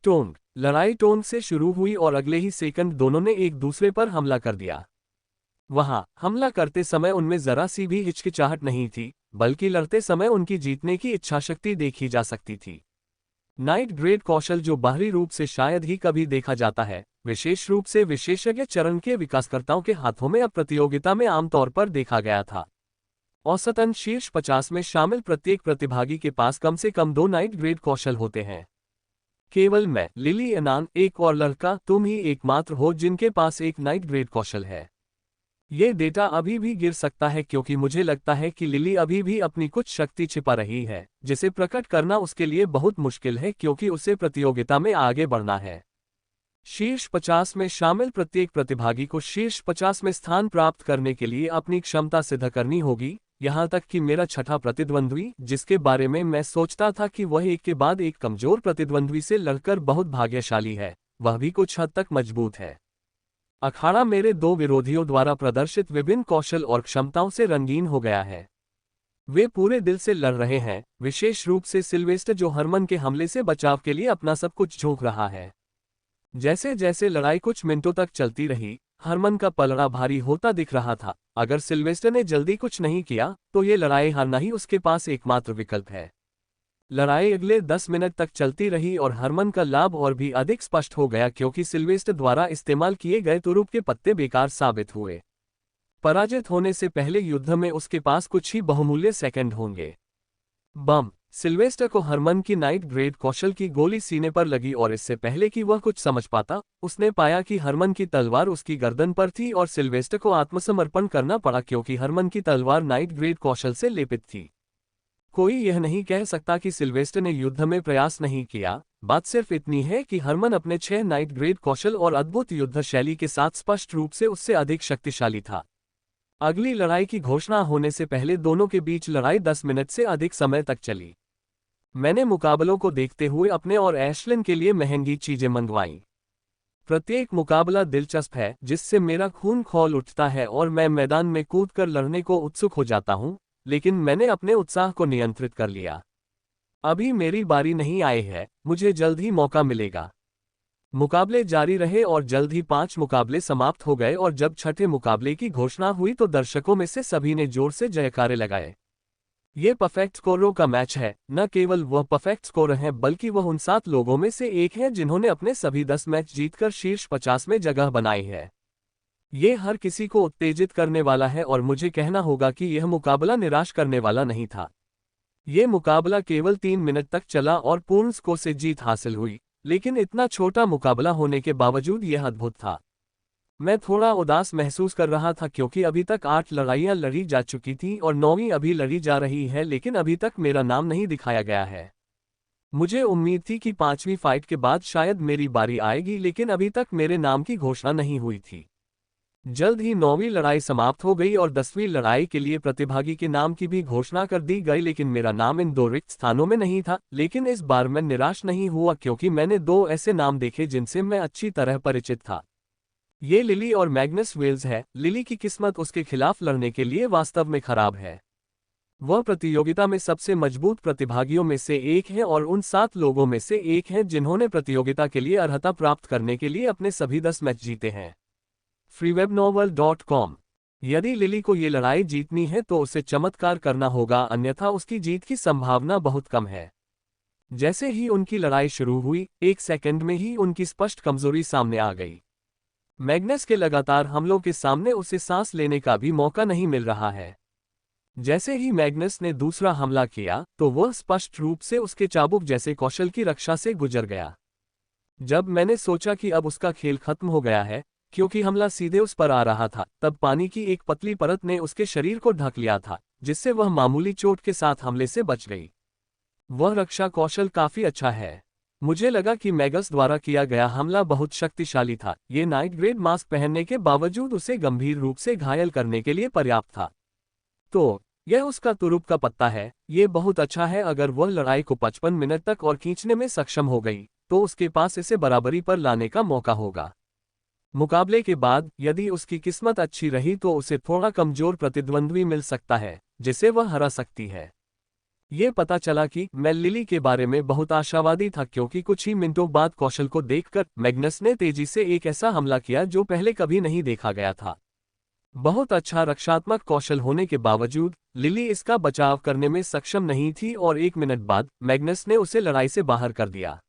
टोंग। लड़ाई टोंग से शुरू हुई और अगले ही सेकंड दोनों ने एक दूसरे पर हमला कर दिया। वहां हमला करते समय उनमें जरा सी भी हिचकिचाहट नहीं थी, बल्कि लड़ते समय उनकी जीतने की इच्छाशक्ति देखी जा सकती थी। नाइट ग्रेड कौशल जो बाहरी रूप से शायद ही कभी देखा जाता है, विशेष रूप से विशेषज्ञ चरण के विकासकर्ताओं के हाथों में अब प्रतियोगिता में आमतौर पर देखा गया था। औसतन शीर्ष 50 में शामिल प्रत्येक प्रतिभागी के पास कम से कम 2 नाइट ग्रेड कौशल होते हैं। केवल मैं, लिली एनान, एक और लड़का, तुम ही एकमात्र हो जिनके पास एक नाइट ग्रेड कौशल है। ये डेटा अभी भी गिर सकता है क्योंकि मुझे लगता है कि लिली अभी भी अपनी कुछ शक्ति छिपा रही है, जिसे प्रकट करना उसके लिए बहुत मुश्किल है क्योंकि उसे प्रतियोगिता में आगे बढ़ना है। शीर्ष 50 में शामिल प्रत्येक प्रतिभागी को शीर्ष 50 में स्थान प्राप्त करने के लिए अपनी क्षमता सिद्ध करनी होगी, यहां तक कि मेरा छठा प्रतिद्वंद्वी, जिसके बारे में मैं सोचता था कि वह एक के बाद एक कमजोर प्रतिद्वंद्वी से लड़कर बहुत भाग्यशाली है, वह भी कुछ हद तक मजबूत है। अखाड़ा मेरे 2 विरोधियों द्वारा प्रदर्शित विभिन्न कौशल और क्षमताओं से रंगीन हो गया है। वे पूरे दिल से लड़ रहे हैं, विशेष रूप से सिल्वेस्टर जो हरमन के हमले से बचाव के लिए अपना सब कुछ झोंक रहा है। जैसे जैसे लड़ाई कुछ मिनटों तक चलती रही, हरमन का पलड़ा भारी होता दिख रहा था। अगर सिल्वेस्टर ने जल्दी कुछ नहीं किया तो ये लड़ाई हारना ही उसके पास एकमात्र विकल्प है। लड़ाई अगले 10 मिनट तक चलती रही और हरमन का लाभ और भी अधिक स्पष्ट हो गया क्योंकि सिल्वेस्टर द्वारा इस्तेमाल किए गए तुरुप के पत्ते बेकार साबित हुए। पराजित होने से पहले युद्ध में उसके पास कुछ ही बहुमूल्य सेकंड होंगे। बम। सिल्वेस्टर को हरमन की नाइट ग्रेड कौशल की गोली सीने पर लगी और इससे पहले कि वह कुछ समझ पाता, उसने पाया कि हरमन की तलवार उसकी गर्दन पर थी और सिल्वेस्टर को आत्मसमर्पण करना पड़ा क्योंकि हरमन की तलवार नाइट ग्रेड कौशल से लेपित थी। कोई यह नहीं कह सकता कि सिल्वेस्टर ने युद्ध में प्रयास नहीं किया। बात सिर्फ इतनी है कि हरमन अपने 6 नाइट ग्रेड कौशल और अद्भुत युद्ध शैली के साथ स्पष्ट रूप से उससे अधिक शक्तिशाली था। अगली लड़ाई की घोषणा होने से पहले दोनों के बीच लड़ाई 10 मिनट से अधिक समय तक चली। मैंने मुकाबलों को देखते हुए अपने और एशलिन के लिए महंगी चीजें मंगवाईं। प्रत्येक मुकाबला दिलचस्प है, जिससे मेरा खून खौल उठता है और मैं मैदान में कूदकर लड़ने को उत्सुक हो जाता हूं, लेकिन मैंने अपने उत्साह को नियंत्रित कर लिया। अभी मेरी बारी नहीं आई है, मुझे जल्द ही मौका मिलेगा। मुकाबले जारी रहे और जल्द ही 5 मुकाबले समाप्त हो गए और जब छठे मुकाबले की घोषणा हुई तो दर्शकों में से सभी ने जोर से जयकारे लगाए। ये परफेक्ट स्कोरों का मैच है। न केवल वह परफेक्ट स्कोरर हैं बल्कि वह उन 7 लोगों में से एक हैं जिन्होंने अपने सभी 10 मैच जीतकर शीर्ष 50 में जगह बनाई है। ये हर किसी को उत्तेजित करने वाला है और मुझे कहना होगा कि यह मुकाबला निराश करने वाला नहीं था। ये मुकाबला केवल 3 मिनट तक चला और पूर्ण स्कोर से जीत हासिल हुई, लेकिन इतना छोटा मुकाबला होने के बावजूद यह अद्भुत था। मैं थोड़ा उदास महसूस कर रहा था क्योंकि अभी तक 8 लड़ाइयां लड़ी जा चुकी थीं और 9वीं अभी लड़ी जा रही है, लेकिन अभी तक मेरा नाम नहीं दिखाया गया है। मुझे उम्मीद थी कि 5वीं फाइट के बाद शायद मेरी बारी आएगी, लेकिन अभी तक मेरे नाम की घोषणा नहीं हुई थी। जल्द ही 9वीं लड़ाई समाप्त हो गई और 10वीं लड़ाई के लिए प्रतिभागी के नाम की भी घोषणा कर दी गई, लेकिन मेरा नाम इन 2 रिक्त स्थानों में नहीं था। लेकिन इस बार मैं निराश नहीं हुआ क्योंकि मैंने 2 ऐसे नाम देखे जिनसे मैं अच्छी तरह परिचित था। ये लिली और मैग्नस वेल्स है। लिली की किस्मत उसके खिलाफ लड़ने के लिए वास्तव में खराब है। वह प्रतियोगिता में सबसे मजबूत प्रतिभागियों में से एक है और उन 7 लोगों में से एक है जिन्होंने प्रतियोगिता के लिए अर्हता प्राप्त करने के लिए अपने सभी 10 मैच जीते हैं। freewebnovel.com। यदि लिली को ये लड़ाई जीतनी है तो उसे चमत्कार करना होगा, अन्यथा उसकी जीत की संभावना बहुत कम है। जैसे ही उनकी लड़ाई शुरू हुई, 1 सेकंड में ही उनकी स्पष्ट कमजोरी सामने आ गई। मैग्नस के लगातार हमलों के सामने उसे सांस लेने का भी मौका नहीं मिल रहा है। जैसे ही मैग्नस ने दूसरा हमला किया तो वह स्पष्ट रूप से उसके चाबुक जैसे कौशल की रक्षा से गुजर गया। जब मैंने सोचा कि अब उसका खेल खत्म हो गया है, क्योंकि हमला सीधे उस पर आ रहा था, तब पानी की एक पतली परत ने उसके शरीर को ढक लिया था, जिससे वह मामूली चोट के साथ हमले से बच गई। वह रक्षा कौशल काफी अच्छा है। मुझे लगा कि मैगस द्वारा किया गया हमला बहुत शक्तिशाली था। ये नाइट ग्रेड मास्क पहनने के बावजूद उसे गंभीर रूप से घायल करने के लिए पर्याप्त था। तो यह उसका तुरुप का पत्ता है। ये बहुत अच्छा है। अगर वह लड़ाई को 55 मिनट तक और खींचने में सक्षम हो गई तो उसके पास इसे बराबरी पर लाने का मौका होगा। मुकाबले के बाद यदि उसकी किस्मत अच्छी रही तो उसे थोड़ा कमजोर प्रतिद्वंद्वी मिल सकता है जिसे वह हरा सकती है। ये पता चला कि मैं लिली के बारे में बहुत आशावादी था क्योंकि कुछ ही मिनटों बाद कौशल को देखकर मैग्नस ने तेजी से एक ऐसा हमला किया जो पहले कभी नहीं देखा गया था। बहुत अच्छा रक्षात्मक कौशल होने के बावजूद लिली इसका बचाव करने में सक्षम नहीं थी और 1 मिनट बाद मैग्नस ने उसे लड़ाई से बाहर कर दिया।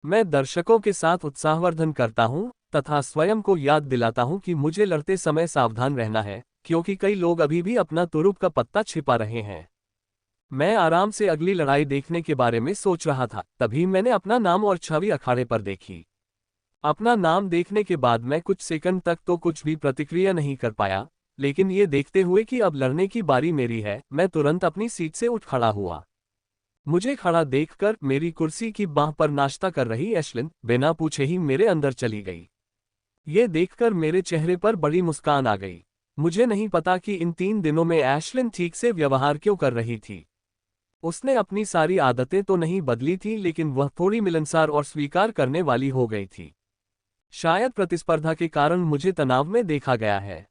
मैं दर्शकों के साथ उत्साहवर्धन करता हूं तथा स्वयं को याद दिलाता हूं कि मुझे लड़ते समय सावधान रहना है क्योंकि कई लोग अभी भी अपना तुरुप का पत्ता छिपा रहे हैं। मैं आराम से अगली लड़ाई देखने के बारे में सोच रहा था, तभी मैंने अपना नाम और छवि अखाड़े पर देखी। अपना नाम देखने के बाद मैं कुछ सेकंड तक तो कुछ भी प्रतिक्रिया नहीं कर पाया, लेकिन ये देखते हुए कि अब लड़ने की बारी मेरी है, मैं तुरंत अपनी सीट से उठ खड़ा हुआ। मुझे खड़ा देखकर मेरी कुर्सी की बांह पर नाश्ता कर रही एशलिन बिना पूछे ही मेरे अंदर चली गई। ये देखकर मेरे चेहरे पर बड़ी मुस्कान आ गई। मुझे नहीं पता कि इन 3 दिनों में एशलिन ठीक से व्यवहार क्यों कर रही थी। उसने अपनी सारी आदतें तो नहीं बदली थी, लेकिन वह थोड़ी मिलनसार और स्वीकार करने वाली हो गई थी। शायद प्रतिस्पर्धा के कारण मुझे तनाव में देखा गया है।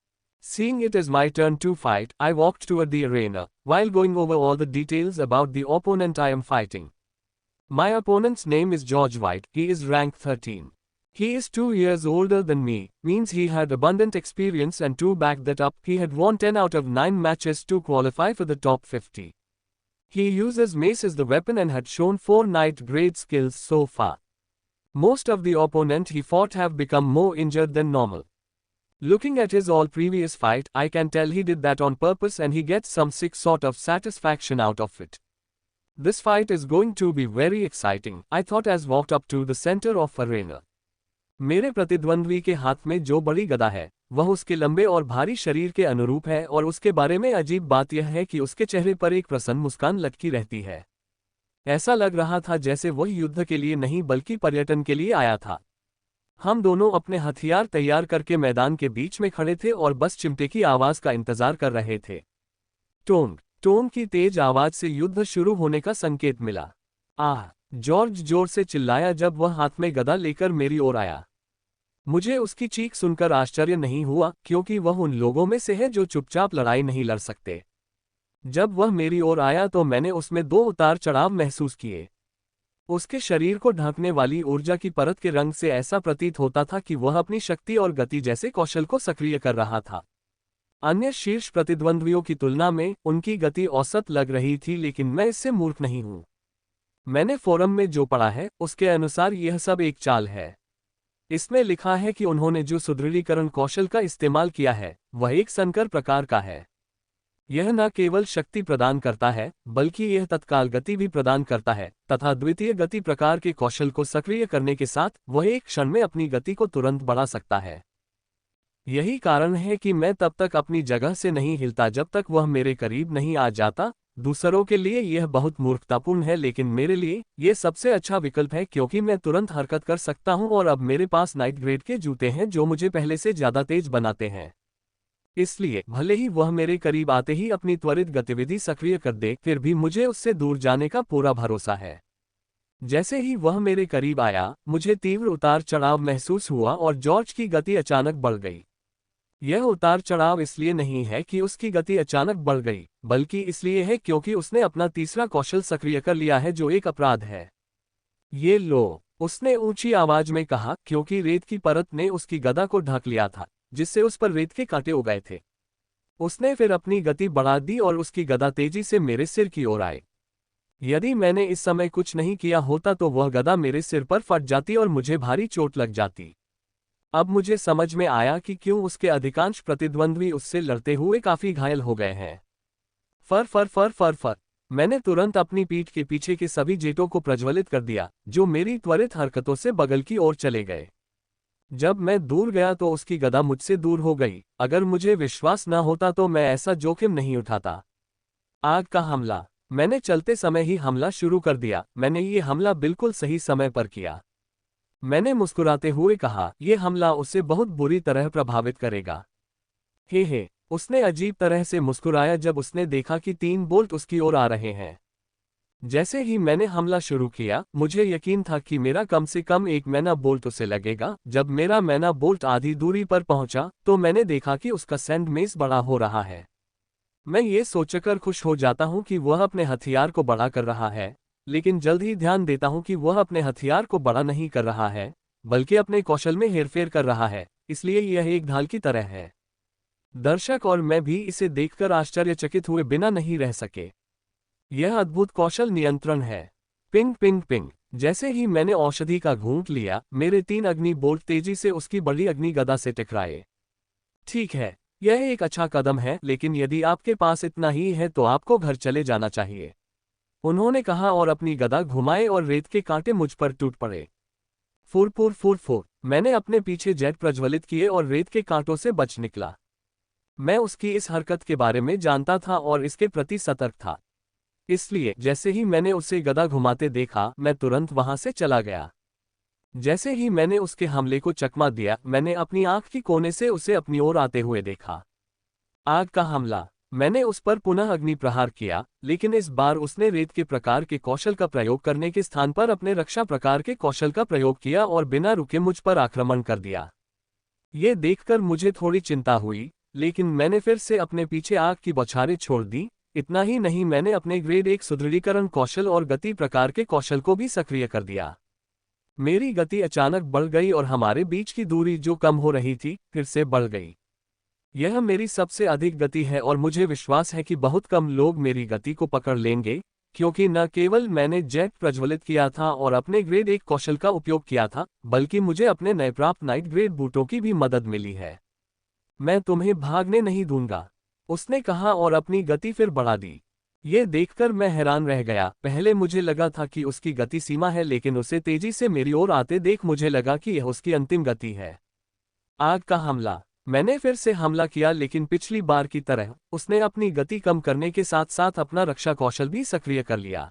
Seeing it as my turn to fight, I walked toward the arena, while going over all the details about the opponent I am fighting. My opponent's name is George White. He is ranked 13. He is 2 years older than me, means he had abundant experience, and to back that up, he had won 10 out of 9 matches to qualify for the top 50. He uses mace as the weapon and had shown 4 knight grade skills so far. Most of the opponent he fought have become more injured than normal. Looking at his all previous fight, I can tell he did that on purpose and he gets some sick sort of satisfaction out of it. This fight is going to be very exciting, I thought as walked up to the center of arena. मेरे प्रतिद्वंद्वी के हाथ में जो बड़ी गदा है, वह उसके लंबे और भारी शरीर के अनुरूप है और उसके बारे में अजीब बात यह है कि उसके चेहरे पर एक प्रसन्न मुस्कान लटकी रहती है। ऐसा लग रहा था जैसे वह युद्ध के लिए नहीं बल्कि पर्यटन के लिए आया था। हम दोनों अपने हथियार तैयार करके मैदान के बीच में खड़े थे और बस चिमटे की आवाज का इंतजार कर रहे थे। टोंग टोंग की तेज आवाज से युद्ध शुरू होने का संकेत मिला। आह! जॉर्ज जोर से चिल्लाया जब वह हाथ में गदा लेकर मेरी ओर आया। मुझे उसकी चीख सुनकर आश्चर्य नहीं हुआ क्योंकि वह उन लोगों में से है जो चुपचाप लड़ाई नहीं लड़ सकते। जब वह मेरी ओर आया तो मैंने उसमें 2 उतार चढ़ाव महसूस किए। उसके शरीर को ढकने वाली ऊर्जा की परत के रंग से ऐसा प्रतीत होता था कि वह अपनी शक्ति और गति जैसे कौशल को सक्रिय कर रहा था। अन्य शीर्ष प्रतिद्वंद्वियों की तुलना में उनकी गति औसत लग रही थी, लेकिन मैं इससे मूर्ख नहीं हूं। मैंने फोरम में जो पढ़ा है उसके अनुसार यह सब एक चाल है। इसमें लिखा है कि उन्होंने जो सुदृढ़ीकरण कौशल का इस्तेमाल किया है वह एक संकर प्रकार का है। यह न केवल शक्ति प्रदान करता है बल्कि यह तत्काल गति भी प्रदान करता है तथा द्वितीय गति प्रकार के कौशल को सक्रिय करने के साथ वह एक क्षण में अपनी गति को तुरंत बढ़ा सकता है। यही कारण है कि मैं तब तक अपनी जगह से नहीं हिलता जब तक वह मेरे करीब नहीं आ जाता। दूसरों के लिए यह बहुत मूर्खतापूर्ण है, लेकिन मेरे लिए यह सबसे अच्छा विकल्प है क्योंकि मैं तुरंत हरकत कर सकता हूं और अब मेरे पास नाइट ग्रेड के जूते हैं जो मुझे पहले से ज्यादा तेज बनाते हैं। इसलिए भले ही वह मेरे करीब आते ही अपनी त्वरित गतिविधि सक्रिय कर दे, फिर भी मुझे उससे दूर जाने का पूरा भरोसा है। जैसे ही वह मेरे करीब आया, मुझे तीव्र उतार चढ़ाव महसूस हुआ और जॉर्ज की गति अचानक बढ़ गई। यह उतार चढ़ाव इसलिए नहीं है कि उसकी गति अचानक बढ़ गई, बल्कि इसलिए है क्योंकि उसने अपना तीसरा कौशल सक्रिय कर लिया है जो एक अपराध है। ये लो, उसने ऊंची आवाज में कहा, क्योंकि रेत की परत ने उसकी गदा को ढक लिया था जिससे उस पर रेत के कांटे उग गए थे। उसने फिर अपनी गति बढ़ा दी और उसकी गदा तेजी से मेरे सिर की ओर आई। यदि मैंने इस समय कुछ नहीं किया होता तो वह गदा मेरे सिर पर फट जाती और मुझे भारी चोट लग जाती। अब मुझे समझ में आया कि क्यों उसके अधिकांश प्रतिद्वंद्वी उससे लड़ते हुए काफी घायल हो गए हैं। फर फर फर फर फर। मैंने तुरंत अपनी पीठ के पीछे के सभी जेटों को प्रज्वलित कर दिया जो मेरी त्वरित हरकतों से बगल की ओर चले गए। जब मैं दूर गया तो उसकी गदा मुझसे दूर हो गई। अगर मुझे विश्वास न होता तो मैं ऐसा जोखिम नहीं उठाता। आग का हमला। मैंने चलते समय ही हमला शुरू कर दिया। मैंने ये हमला बिल्कुल सही समय पर किया। मैंने मुस्कुराते हुए कहा, यह हमला उसे बहुत बुरी तरह प्रभावित करेगा। हे, उसने अजीब तरह से मुस्कुराया जब उसने देखा कि 3 बोल्ट उसकी ओर आ रहे हैं। जैसे ही मैंने हमला शुरू किया, मुझे यकीन था कि मेरा कम से कम एक मैना बोल्ट उसे लगेगा। जब मेरा मैना बोल्ट आधी दूरी पर पहुंचा तो मैंने देखा कि उसका सैंड मेस बड़ा हो रहा है। मैं ये सोचकर खुश हो जाता हूं कि वह अपने हथियार को बड़ा कर रहा है, लेकिन जल्द ही ध्यान देता हूं कि वह अपने हथियार को बड़ा नहीं कर रहा है बल्कि अपने कौशल में हेरफेर कर रहा है, इसलिए यह एक ढाल की तरह है। दर्शक और मैं भी इसे देखकर आश्चर्यचकित हुए बिना नहीं रह सके। यह अद्भुत कौशल नियंत्रण है। Ping ping ping. जैसे ही मैंने औषधि का घूंट लिया, मेरे 3 अग्नि बोल्ट तेजी से उसकी बड़ी अग्नि गदा से टकराए। ठीक है, यह एक अच्छा कदम है, लेकिन यदि आपके पास इतना ही है तो आपको घर चले जाना चाहिए, उन्होंने कहा और अपनी गदा घुमाए और रेत के कांटे मुझ पर टूट पड़े। फुर फुर फुर फुर। मैंने अपने पीछे जेट प्रज्वलित किए और रेत के कांटों से बच निकला। मैं उसकी इस हरकत के बारे में जानता था और इसके प्रति सतर्क था। इसलिए जैसे ही मैंने उसे गदा घुमाते देखा, मैं तुरंत वहां से चला गया। जैसे ही मैंने उसके हमले को चकमा दिया, मैंने अपनी आंख की कोने से उसे अपनी ओर आते हुए देखा। आग का हमला। मैंने उस पर पुनः अग्नि प्रहार किया, लेकिन इस बार उसने रेत के प्रकार के कौशल का प्रयोग करने के स्थान पर अपने रक्षा प्रकार के कौशल का प्रयोग किया और बिना रुके मुझ पर आक्रमण कर दिया। ये देखकर मुझे थोड़ी चिंता हुई, लेकिन मैंने फिर से अपने पीछे आग की बौछारें छोड़ दी। इतना ही नहीं, मैंने अपने ग्रेड 1 सुदृढ़ीकरण कौशल और गति प्रकार के कौशल को भी सक्रिय कर दिया। मेरी गति अचानक बढ़ गई और हमारे बीच की दूरी जो कम हो रही थी फिर से बढ़ गई। यह मेरी सबसे अधिक गति है और मुझे विश्वास है कि बहुत कम लोग मेरी गति को पकड़ लेंगे, क्योंकि न केवल मैंने जेट प्रज्वलित किया था और अपने ग्रेड 1 कौशल का उपयोग किया था, बल्कि मुझे अपने नए प्राप्त नाइट ग्रेड बूटों की भी मदद मिली है। मैं तुम्हें भागने नहीं दूंगा, उसने कहा और अपनी गति फिर बढ़ा दी। ये देखकर मैं हैरान रह गया। पहले मुझे लगा था कि उसकी गति सीमा है, लेकिन उसे तेजी से मेरी ओर आते देख मुझे लगा कि यह उसकी अंतिम गति है। आग का हमला। मैंने फिर से हमला किया, लेकिन पिछली बार की तरह उसने अपनी गति कम करने के साथ साथ अपना रक्षा कौशल भी सक्रिय कर लिया।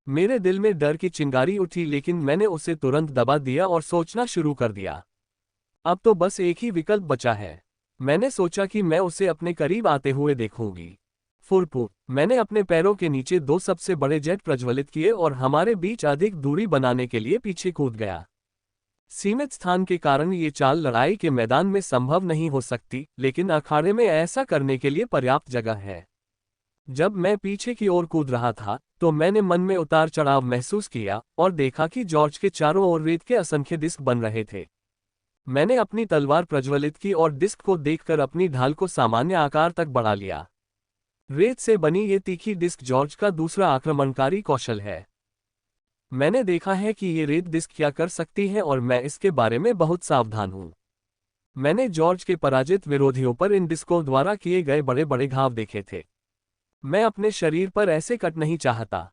मेरे दिल में डर की चिंगारी उठी, लेकिन मैंने उसे तुरंत दबा दिया और सोचना शुरू कर दिया। अब तो बस एक ही विकल्प बचा है। मैंने सोचा कि मैं उसे अपने करीब आते हुए देखूंगी। फुरफुर। मैंने अपने पैरों के नीचे 2 सबसे बड़े जेट प्रज्वलित किए और हमारे बीच अधिक दूरी बनाने के लिए पीछे कूद गया। सीमित स्थान के कारण ये चाल लड़ाई के मैदान में संभव नहीं हो सकती, लेकिन अखाड़े में ऐसा करने के लिए पर्याप्त जगह है। जब मैं पीछे की ओर कूद रहा था तो मैंने मन में उतार चढ़ाव महसूस किया और देखा कि जॉर्ज के चारों ओर रेत के असंख्य डिस्क बन रहे थे। मैंने अपनी तलवार प्रज्वलित की और डिस्क को देखकर अपनी ढाल को सामान्य आकार तक बढ़ा लिया। रेत से बनी ये तीखी डिस्क जॉर्ज का दूसरा आक्रमणकारी कौशल है। मैंने देखा है कि ये रेत डिस्क क्या कर सकती है और मैं इसके बारे में बहुत सावधान हूं। मैंने जॉर्ज के पराजित विरोधियों पर इन डिस्कों द्वारा किए गए बड़े बड़े घाव देखे थे। मैं अपने शरीर पर ऐसे कट नहीं चाहता।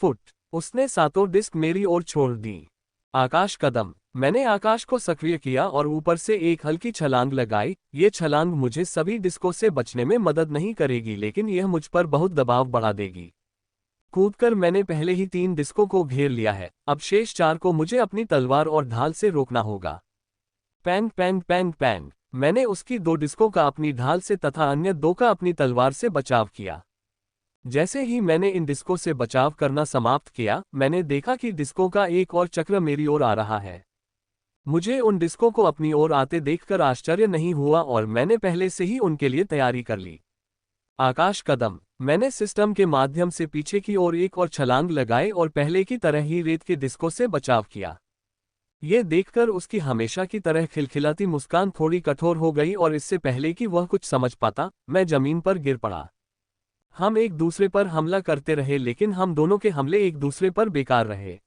फुट। उसने सातों डिस्क मेरी ओर छोड़ दी। आकाश कदम। मैंने आकाश को सक्रिय किया और ऊपर से एक हल्की छलांग लगाई। ये छलांग मुझे सभी डिस्कों से बचने में मदद नहीं करेगी, लेकिन यह मुझ पर बहुत दबाव बढ़ा देगी। कूदकर मैंने पहले ही 3 डिस्कों को घेर लिया है, अब शेष 4 को मुझे अपनी तलवार और ढाल से रोकना होगा। पैंग पैंग पैंग पैंग। मैंने उसकी 2 डिस्कों का अपनी ढाल से तथा अन्य 2 का अपनी तलवार से बचाव किया। जैसे ही मैंने इन डिस्कों से बचाव करना समाप्त किया, मैंने देखा कि डिस्कों का एक और चक्र मेरी ओर आ रहा है। मुझे उन डिस्कों को अपनी ओर आते देखकर आश्चर्य नहीं हुआ और मैंने पहले से ही उनके लिए तैयारी कर ली। आकाश कदम। मैंने सिस्टम के माध्यम से पीछे की ओर एक और छलांग लगाई और पहले की तरह ही रेत के डिस्कों से बचाव किया। ये देखकर उसकी हमेशा की तरह खिलखिलाती मुस्कान थोड़ी कठोर हो गई और इससे पहले कि वह कुछ समझ पाता, मैं जमीन पर गिर पड़ा। हम एक दूसरे पर हमला करते रहे, लेकिन हम दोनों के हमले एक दूसरे पर बेकार रहे।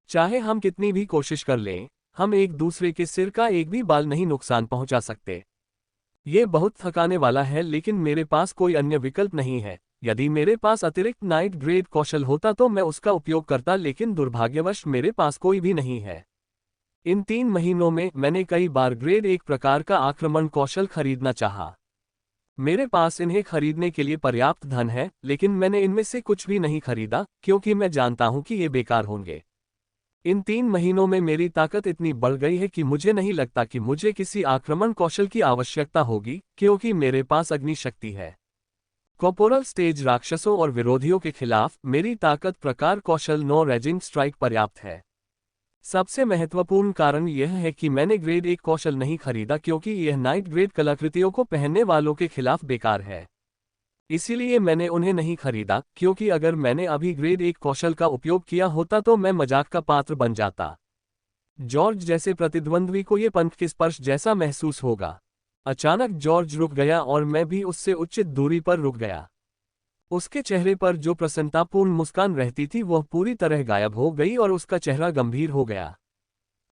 चाहे हम कितनी भी कोशिश कर लें, हम एक दूसरे के सिर का एक भी बाल नहीं नुकसान पहुंचा सकते। ये बहुत थकाने वाला है, लेकिन मेरे पास कोई अन्य विकल्प नहीं है। यदि मेरे पास अतिरिक्त नाइट ग्रेड कौशल होता तो मैं उसका उपयोग करता, लेकिन दुर्भाग्यवश मेरे पास कोई भी नहीं है। इन 3 महीनों में मैंने कई बार ग्रेड 1 प्रकार का आक्रमण कौशल खरीदना चाहा। मेरे पास इन्हें खरीदने के लिए पर्याप्त धन है, लेकिन मैंने इनमें से कुछ भी नहीं खरीदा क्योंकि मैं जानता हूं कि ये बेकार होंगे। इन 3 महीनों में मेरी ताकत इतनी बढ़ गई है कि मुझे नहीं लगता कि मुझे किसी आक्रमण कौशल की आवश्यकता होगी, क्योंकि मेरे पास अग्नि शक्ति है। कॉर्पोरल स्टेज राक्षसों और विरोधियों के खिलाफ मेरी ताकत प्रकार कौशल 9 रेजिंग स्ट्राइक पर्याप्त है। सबसे महत्वपूर्ण कारण यह है कि मैंने ग्रेड 1 कौशल नहीं खरीदा क्योंकि यह नाइट ग्रेड कलाकृतियों को पहनने वालों के खिलाफ बेकार है। इसीलिए मैंने उन्हें नहीं खरीदा, क्योंकि अगर मैंने अभी ग्रेड 1 कौशल का उपयोग किया होता तो मैं मजाक का पात्र बन जाता। जॉर्ज जैसे प्रतिद्वंद्वी को यह पंख के स्पर्श जैसा महसूस होगा। अचानक जॉर्ज रुक गया और मैं भी उससे उचित दूरी पर रुक गया। उसके चेहरे पर जो प्रसन्नतापूर्ण मुस्कान रहती थी वह पूरी तरह गायब हो गई और उसका चेहरा गंभीर हो गया।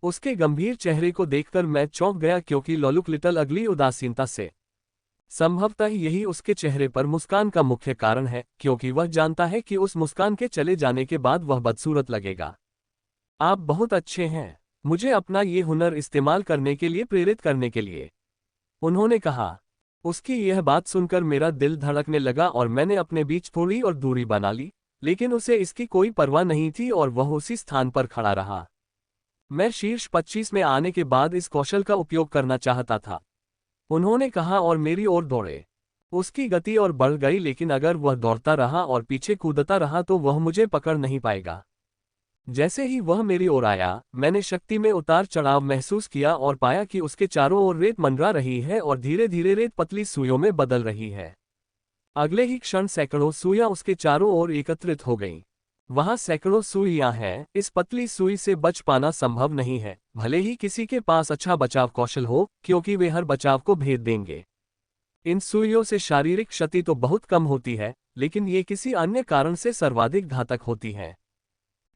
उसके गंभीर चेहरे को देखकर मैं चौंक गया, क्योंकि लोलुक लिटल अगली उदासीनता से। संभवतः यही उसके चेहरे पर मुस्कान का मुख्य कारण है, क्योंकि वह जानता है कि उस मुस्कान के चले जाने के बाद वह बदसूरत लगेगा। आप बहुत अच्छे हैं, मुझे अपना ये हुनर इस्तेमाल करने के लिए प्रेरित करने के लिए, उन्होंने कहा। उसकी यह बात सुनकर मेरा दिल धड़कने लगा और मैंने अपने बीच थोड़ी और दूरी बना ली, लेकिन उसे इसकी कोई परवाह नहीं थी और वह उसी स्थान पर खड़ा रहा। मैं शीर्ष 25 में आने के बाद इस कौशल का उपयोग करना चाहता था, उन्होंने कहा और मेरी ओर दौड़े। उसकी गति और बढ़ गई, लेकिन अगर वह दौड़ता रहा और पीछे कूदता रहा तो वह मुझे पकड़ नहीं पाएगा। जैसे ही वह मेरी ओर आया, मैंने शक्ति में उतार चढ़ाव महसूस किया और पाया कि उसके चारों ओर रेत मंडरा रही है और धीरे धीरे रेत पतली सुइयों में बदल रही है। अगले ही क्षण सैकड़ों सुइयां उसके चारों ओर एकत्रित हो गईं। वहां सैकड़ों सुइयां हैं, इस पतली सुई से बच पाना संभव नहीं है, भले ही किसी के पास अच्छा बचाव कौशल हो, क्योंकि वे हर बचाव को भेद देंगे। इन सुइयों से शारीरिक क्षति तो बहुत कम होती है, लेकिन ये किसी अन्य कारण से सर्वाधिक घातक होती है।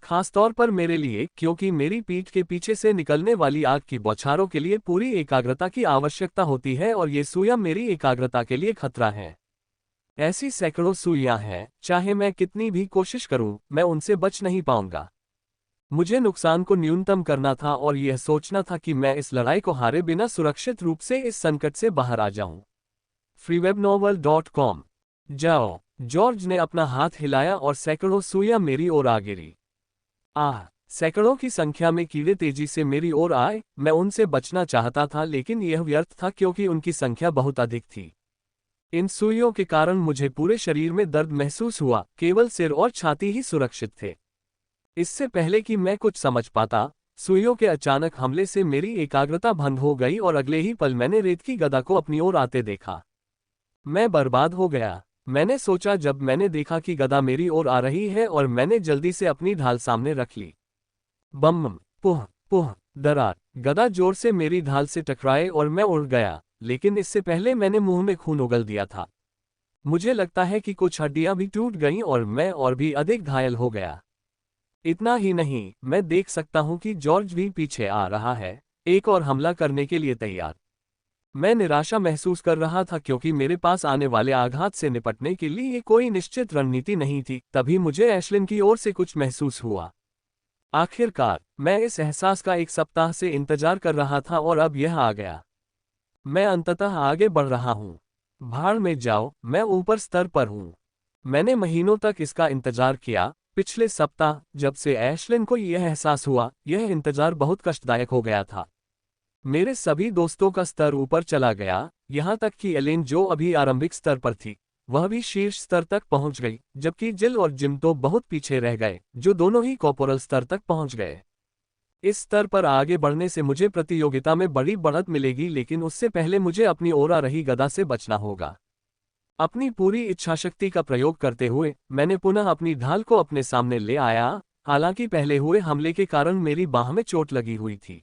खासतौर पर मेरे लिए, क्योंकि मेरी पीठ के पीछे से निकलने वाली आग की बौछारों के लिए पूरी एकाग्रता की आवश्यकता होती है और ये सुइयां मेरी एकाग्रता के लिए खतरा हैं। ऐसी सैकड़ों सुइयां हैं, चाहे मैं कितनी भी कोशिश करूं, मैं उनसे बच नहीं पाऊंगा। मुझे नुकसान को न्यूनतम करना था और यह सोचना था कि मैं इस लड़ाई को हारे बिना सुरक्षित रूप से इस संकट से बाहर आ जाऊं। freewebnovel.com। जाओ। जॉर्ज ने अपना हाथ हिलाया और सैकड़ों सुइयां मेरी ओर आ गिरी। सैकड़ों की संख्या में कीड़े तेजी से मेरी ओर आए। मैं उनसे बचना चाहता था, लेकिन यह व्यर्थ था क्योंकि उनकी संख्या बहुत अधिक थी। इन सुइयों के कारण मुझे पूरे शरीर में दर्द महसूस हुआ, केवल सिर और छाती ही सुरक्षित थे। इससे पहले कि मैं कुछ समझ पाता, सुइयों के अचानक हमले से मेरी एकाग्रता भंग हो गई और अगले ही पल मैंने रेत की गदा को अपनी ओर आते देखा। मैं बर्बाद हो गया। मैंने सोचा जब मैंने देखा कि गदा मेरी ओर आ रही है और मैंने जल्दी से अपनी ढाल सामने रख ली। बम पुह पुह दरार। गदा जोर से मेरी ढाल से टकराए और मैं उड़ गया, लेकिन इससे पहले मैंने मुंह में खून उगल दिया था। मुझे लगता है कि कुछ हड्डियां भी टूट गईं और मैं और भी अधिक घायल हो गया। इतना ही नहीं, मैं देख सकता हूं कि जॉर्ज भी पीछे आ रहा है, एक और हमला करने के लिए तैयार। मैं निराशा महसूस कर रहा था क्योंकि मेरे पास आने वाले आघात से निपटने के लिए कोई निश्चित रणनीति नहीं थी। तभी मुझे एश्लिन की ओर से कुछ महसूस हुआ। आखिरकार, मैं इस एहसास का एक सप्ताह से इंतजार कर रहा था और अब यह आ गया। मैं अंततः आगे बढ़ रहा हूँ। भाड़ में जाओ, मैं ऊपर स्तर पर हूँ। मैंने महीनों तक इसका इंतजार किया। पिछले सप्ताह जब से एश्लिन को यह एहसास हुआ, यह इंतजार बहुत कष्टदायक हो गया था। मेरे सभी दोस्तों का स्तर ऊपर चला गया, यहाँ तक कि एलेन जो अभी आरंभिक स्तर पर थी, वह भी शीर्ष स्तर तक पहुंच गई, जबकि जिल और जिम तो बहुत पीछे रह गए, जो दोनों ही कॉर्पोरल स्तर तक पहुंच गए। इस स्तर पर आगे बढ़ने से मुझे प्रतियोगिता में बड़ी बढ़त मिलेगी, लेकिन उससे पहले मुझे अपनी ओर आ रही गदा से बचना होगा। अपनी पूरी इच्छाशक्ति का प्रयोग करते हुए मैंने पुनः अपनी ढाल को अपने सामने ले आया, हालांकि पहले हुए हमले के कारण मेरी बाह में चोट लगी हुई थी।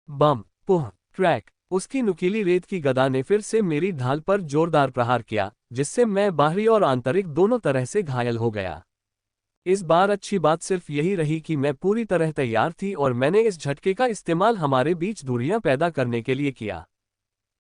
बम, पुह, ट्रैक। उसकी नुकीली रेत की गदा ने फिर से मेरी ढाल पर जोरदार प्रहार किया, जिससे मैं बाहरी और आंतरिक दोनों तरह से घायल हो गया। इस बार अच्छी बात सिर्फ यही रही कि मैं पूरी तरह तैयार थी और मैंने इस झटके का इस्तेमाल हमारे बीच दूरियां पैदा करने के लिए किया।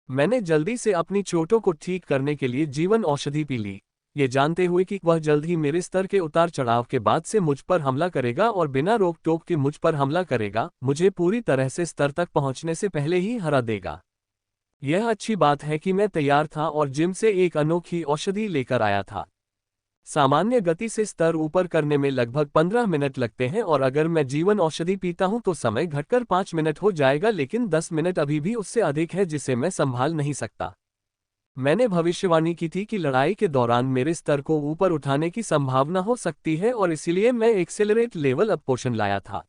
मैंने जल्दी से अपनी चोटों को ठीक करने के लिए जीवन औषधि पी ली, ये जानते हुए कि वह जल्द ही मेरे स्तर के उतार चढ़ाव के बाद से मुझ पर हमला करेगा और बिना रोक टोक के मुझ पर हमला करेगा, मुझे पूरी तरह से स्तर तक पहुंचने से पहले ही हरा देगा। यह अच्छी बात है कि मैं तैयार था और जिम से एक अनोखी औषधि लेकर आया था। सामान्य गति से स्तर ऊपर करने में लगभग 15 मिनट लगते हैं और अगर मैं जीवन औषधि पीता हूं तो समय घटकर 5 मिनट हो जाएगा, लेकिन 10 मिनट अभी भी उससे अधिक है जिसे मैं संभाल नहीं सकता। मैंने भविष्यवाणी की थी कि लड़ाई के दौरान मेरे स्तर को ऊपर उठाने की संभावना हो सकती है और इसीलिए मैं एक्सेलरेट लेवल अप पोशन लाया था।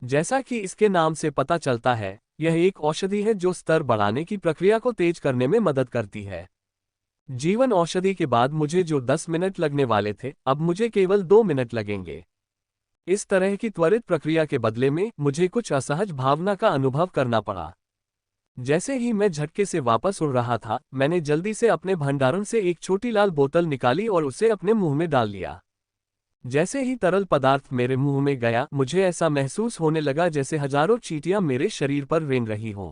जैसा कि इसके नाम से पता चलता है, यह एक औषधि है जो स्तर बढ़ाने की प्रक्रिया को तेज करने में मदद करती है। जीवन औषधि के बाद मुझे जो 10 मिनट लगने वाले थे, अब मुझे केवल 2 मिनट लगेंगे। इस तरह की त्वरित प्रक्रिया के बदले में मुझे कुछ असहज भावना का अनुभव करना पड़ा। जैसे ही मैं झटके से वापस उड़ रहा था, मैंने जल्दी से अपने भंडारण से एक छोटी लाल बोतल निकाली और उसे अपने मुंह में डाल लिया। जैसे ही तरल पदार्थ मेरे मुंह में गया, मुझे ऐसा महसूस होने लगा जैसे हजारों चींटियां मेरे शरीर पर रेंग रही हों।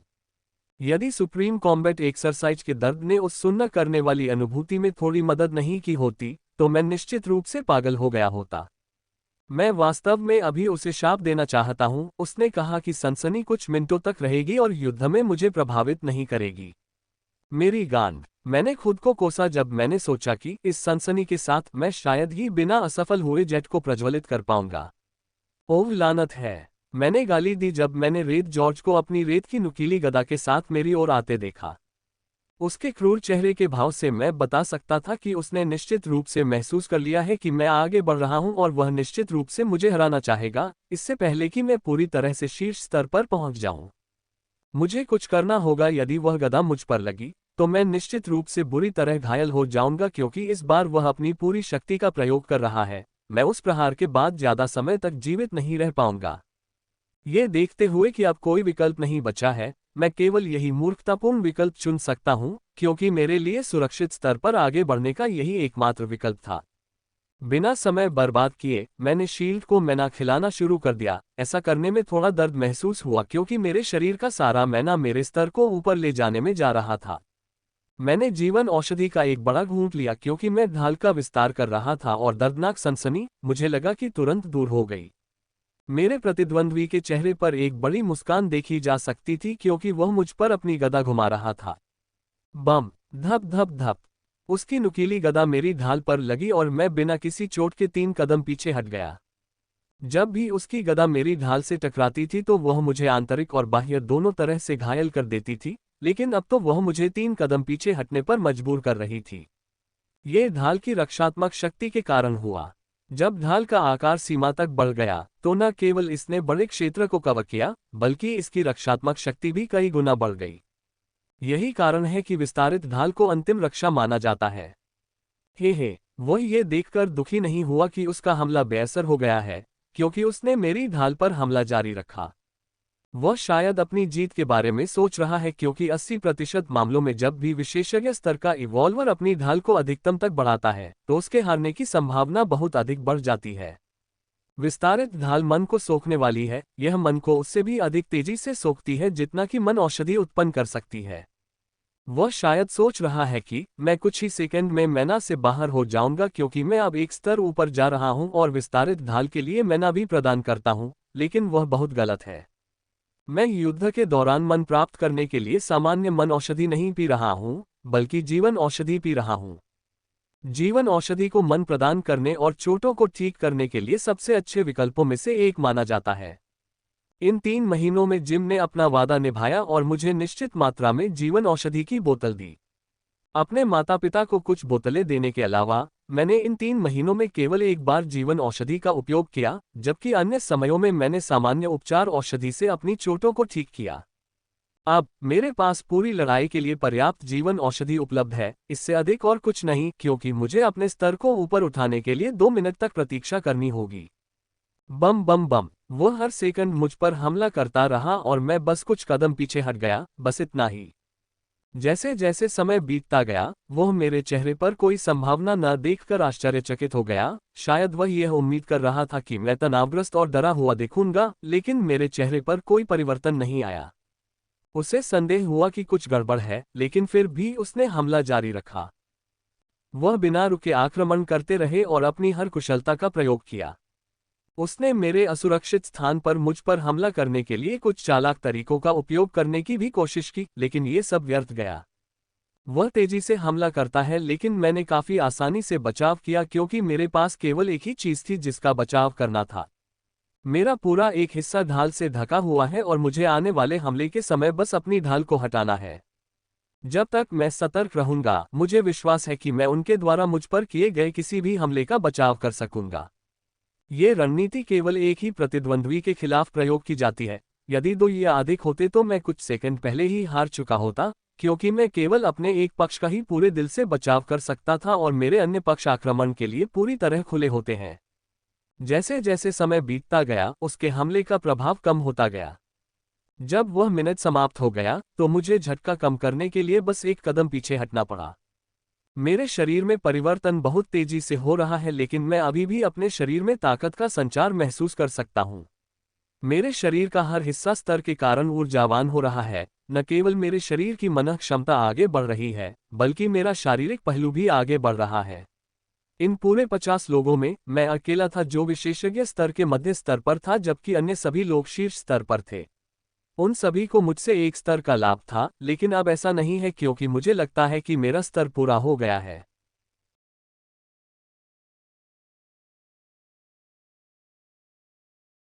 यदि सुप्रीम कॉम्बैट एक्सरसाइज के दर्द ने उस सुन्न करने वाली अनुभूति में थोड़ी मदद नहीं की होती, तो मैं निश्चित रूप से पागल हो गया होता। मैं वास्तव में अभी उसे शाप देना चाहता हूं। उसने कहा कि सनसनी कुछ मिनटों तक रहेगी और युद्ध में मुझे प्रभावित नहीं करेगी। मेरी गांड। मैंने खुद को कोसा जब मैंने सोचा कि इस सनसनी के साथ मैं शायद ही बिना असफल हुए जेट को प्रज्वलित कर पाऊंगा। ओह लानत है! मैंने गाली दी जब मैंने रेड जॉर्ज को अपनी रेत की नुकीली गदा के साथ मेरी ओर आते देखा। उसके क्रूर चेहरे के भाव से मैं बता सकता था कि उसने निश्चित रूप से महसूस कर लिया है कि मैं आगे बढ़ रहा हूं और वह निश्चित रूप से मुझे हराना चाहेगा, इससे पहले कि मैं पूरी तरह से शीर्ष स्तर पर पहुंच जाऊं। मुझे कुछ करना होगा। यदि वह गदा मुझ पर लगी, तो मैं निश्चित रूप से बुरी तरह घायल हो जाऊंगा क्योंकि इस बार वह अपनी पूरी शक्ति का प्रयोग कर रहा है। मैं उस प्रहार के बाद ज्यादा समय तक जीवित नहीं रह पाऊंगा। ये देखते हुए कि अब कोई विकल्प नहीं बचा है, मैं केवल यही मूर्खतापूर्ण विकल्प चुन सकता हूं, क्योंकि मेरे लिए सुरक्षित स्तर पर आगे बढ़ने का यही एकमात्र विकल्प था। बिना समय बर्बाद किए मैंने शील्ड को मैना खिलाना शुरू कर दिया। ऐसा करने में थोड़ा दर्द महसूस हुआ क्योंकि मेरे शरीर का सारा मैना मेरे स्तर को ऊपर ले जाने में जा रहा था। मैंने जीवन औषधि का एक बड़ा घूंट लिया क्योंकि मैं ढाल का विस्तार कर रहा था और दर्दनाक सनसनी, मुझे लगा कि तुरंत दूर हो गई। मेरे प्रतिद्वंद्वी के चेहरे पर एक बड़ी मुस्कान देखी जा सकती थी क्योंकि वह मुझ पर अपनी गदा घुमा रहा था। बम, धप धप धप। उसकी नुकीली गदा मेरी ढाल पर लगी और मैं बिना किसी चोट के 3 कदम पीछे हट गया। जब भी उसकी गदा मेरी ढाल से टकराती थी तो वह मुझे आंतरिक और बाह्य दोनों तरह से घायल कर देती थी, लेकिन अब तो वह मुझे 3 कदम पीछे हटने पर मजबूर कर रही थी। ये ढाल की रक्षात्मक शक्ति के कारण हुआ। जब ढाल का आकार सीमा तक बढ़ गया, तो न केवल इसने बड़े क्षेत्र को कवर किया, बल्कि इसकी रक्षात्मक शक्ति भी कई गुना बढ़ गई। यही कारण है कि विस्तारित ढाल को अंतिम रक्षा माना जाता है। हे, वह ये देखकर दुखी नहीं हुआ कि उसका हमला बेअसर हो गया है, क्योंकि उसने मेरी ढाल पर हमला जारी रखा। वह शायद अपनी जीत के बारे में सोच रहा है क्योंकि 80% मामलों में जब भी विशेषज्ञ स्तर का इवॉल्वर अपनी ढाल को अधिकतम तक बढ़ाता है तो उसके हारने की संभावना बहुत अधिक बढ़ जाती है। विस्तारित ढाल मन को सोखने वाली है, यह मन को उससे भी अधिक तेजी से सोखती है जितना कि मन औषधि उत्पन्न कर सकती है। वह शायद सोच रहा है कि मैं कुछ ही सेकंड में मैना से बाहर हो जाऊंगा क्योंकि मैं अब एक स्तर ऊपर जा रहा हूं और विस्तारित ढाल के लिए मैना भी प्रदान करता हूं, लेकिन वह बहुत गलत है। मैं युद्ध के दौरान मन प्राप्त करने के लिए सामान्य मन औषधि नहीं पी रहा हूं, बल्कि जीवन औषधि पी रहा हूं। जीवन औषधि को मन प्रदान करने और चोटों को ठीक करने के लिए सबसे अच्छे विकल्पों में से एक माना जाता है। इन 3 महीनों में जिम ने अपना वादा निभाया और मुझे निश्चित मात्रा में जीवन औषधि की बोतल दी। अपने माता पिता को कुछ बोतलें देने के अलावा मैंने इन 3 महीनों में केवल एक बार जीवन औषधि का उपयोग किया, जबकि अन्य समयों में मैंने सामान्य उपचार औषधि से अपनी चोटों को ठीक किया। अब मेरे पास पूरी लड़ाई के लिए पर्याप्त जीवन औषधि उपलब्ध है, इससे अधिक और कुछ नहीं, क्योंकि मुझे अपने स्तर को ऊपर उठाने के लिए 2 मिनट तक प्रतीक्षा करनी होगी। बम बम बम। वो हर सेकंड मुझ पर हमला करता रहा और मैं बस कुछ कदम पीछे हट गया, बस इतना ही। जैसे जैसे समय बीतता गया, वह मेरे चेहरे पर कोई संभावना न देखकर आश्चर्यचकित हो गया। शायद वह यह उम्मीद कर रहा था कि मैं तनावग्रस्त और डरा हुआ दिखूंगा, लेकिन मेरे चेहरे पर कोई परिवर्तन नहीं आया। उसे संदेह हुआ कि कुछ गड़बड़ है, लेकिन फिर भी उसने हमला जारी रखा। वह बिना रुके आक्रमण करते रहे और अपनी हर कुशलता का प्रयोग किया। उसने मेरे असुरक्षित स्थान पर मुझ पर हमला करने के लिए कुछ चालाक तरीकों का उपयोग करने की भी कोशिश की, लेकिन ये सब व्यर्थ गया। वह तेजी से हमला करता है, लेकिन मैंने काफी आसानी से बचाव किया क्योंकि मेरे पास केवल एक ही चीज थी जिसका बचाव करना था। मेरा पूरा एक हिस्सा ढाल से ढका हुआ है और मुझे आने वाले हमले के समय बस अपनी ढाल को हटाना है। जब तक मैं सतर्क रहूंगा, मुझे विश्वास है कि मैं उनके द्वारा मुझ पर किए गए किसी भी हमले का बचाव कर सकूंगा। ये रणनीति केवल एक ही प्रतिद्वंद्वी के खिलाफ प्रयोग की जाती है। यदि 2 या अधिक होते तो मैं कुछ सेकंड पहले ही हार चुका होता, क्योंकि मैं केवल अपने एक पक्ष का ही पूरे दिल से बचाव कर सकता था और मेरे अन्य पक्ष आक्रमण के लिए पूरी तरह खुले होते हैं। जैसे जैसे समय बीतता गया, उसके हमले का प्रभाव कम होता गया। जब वह मिनट समाप्त हो गया, तो मुझे झटका कम करने के लिए बस एक कदम पीछे हटना पड़ा। मेरे शरीर में परिवर्तन बहुत तेजी से हो रहा है, लेकिन मैं अभी भी अपने शरीर में ताकत का संचार महसूस कर सकता हूँ। मेरे शरीर का हर हिस्सा स्तर के कारण ऊर्जावान हो रहा है। न केवल मेरे शरीर की मनः क्षमता आगे बढ़ रही है, बल्कि मेरा शारीरिक पहलू भी आगे बढ़ रहा है। इन पूरे 50 लोगों में मैं अकेला था जो विशेषज्ञ स्तर के मध्य स्तर पर था, जबकि अन्य सभी लोग शीर्ष स्तर पर थे। उन सभी को मुझसे एक स्तर का लाभ था, लेकिन अब ऐसा नहीं है क्योंकि मुझे लगता है कि मेरा स्तर पूरा हो गया है।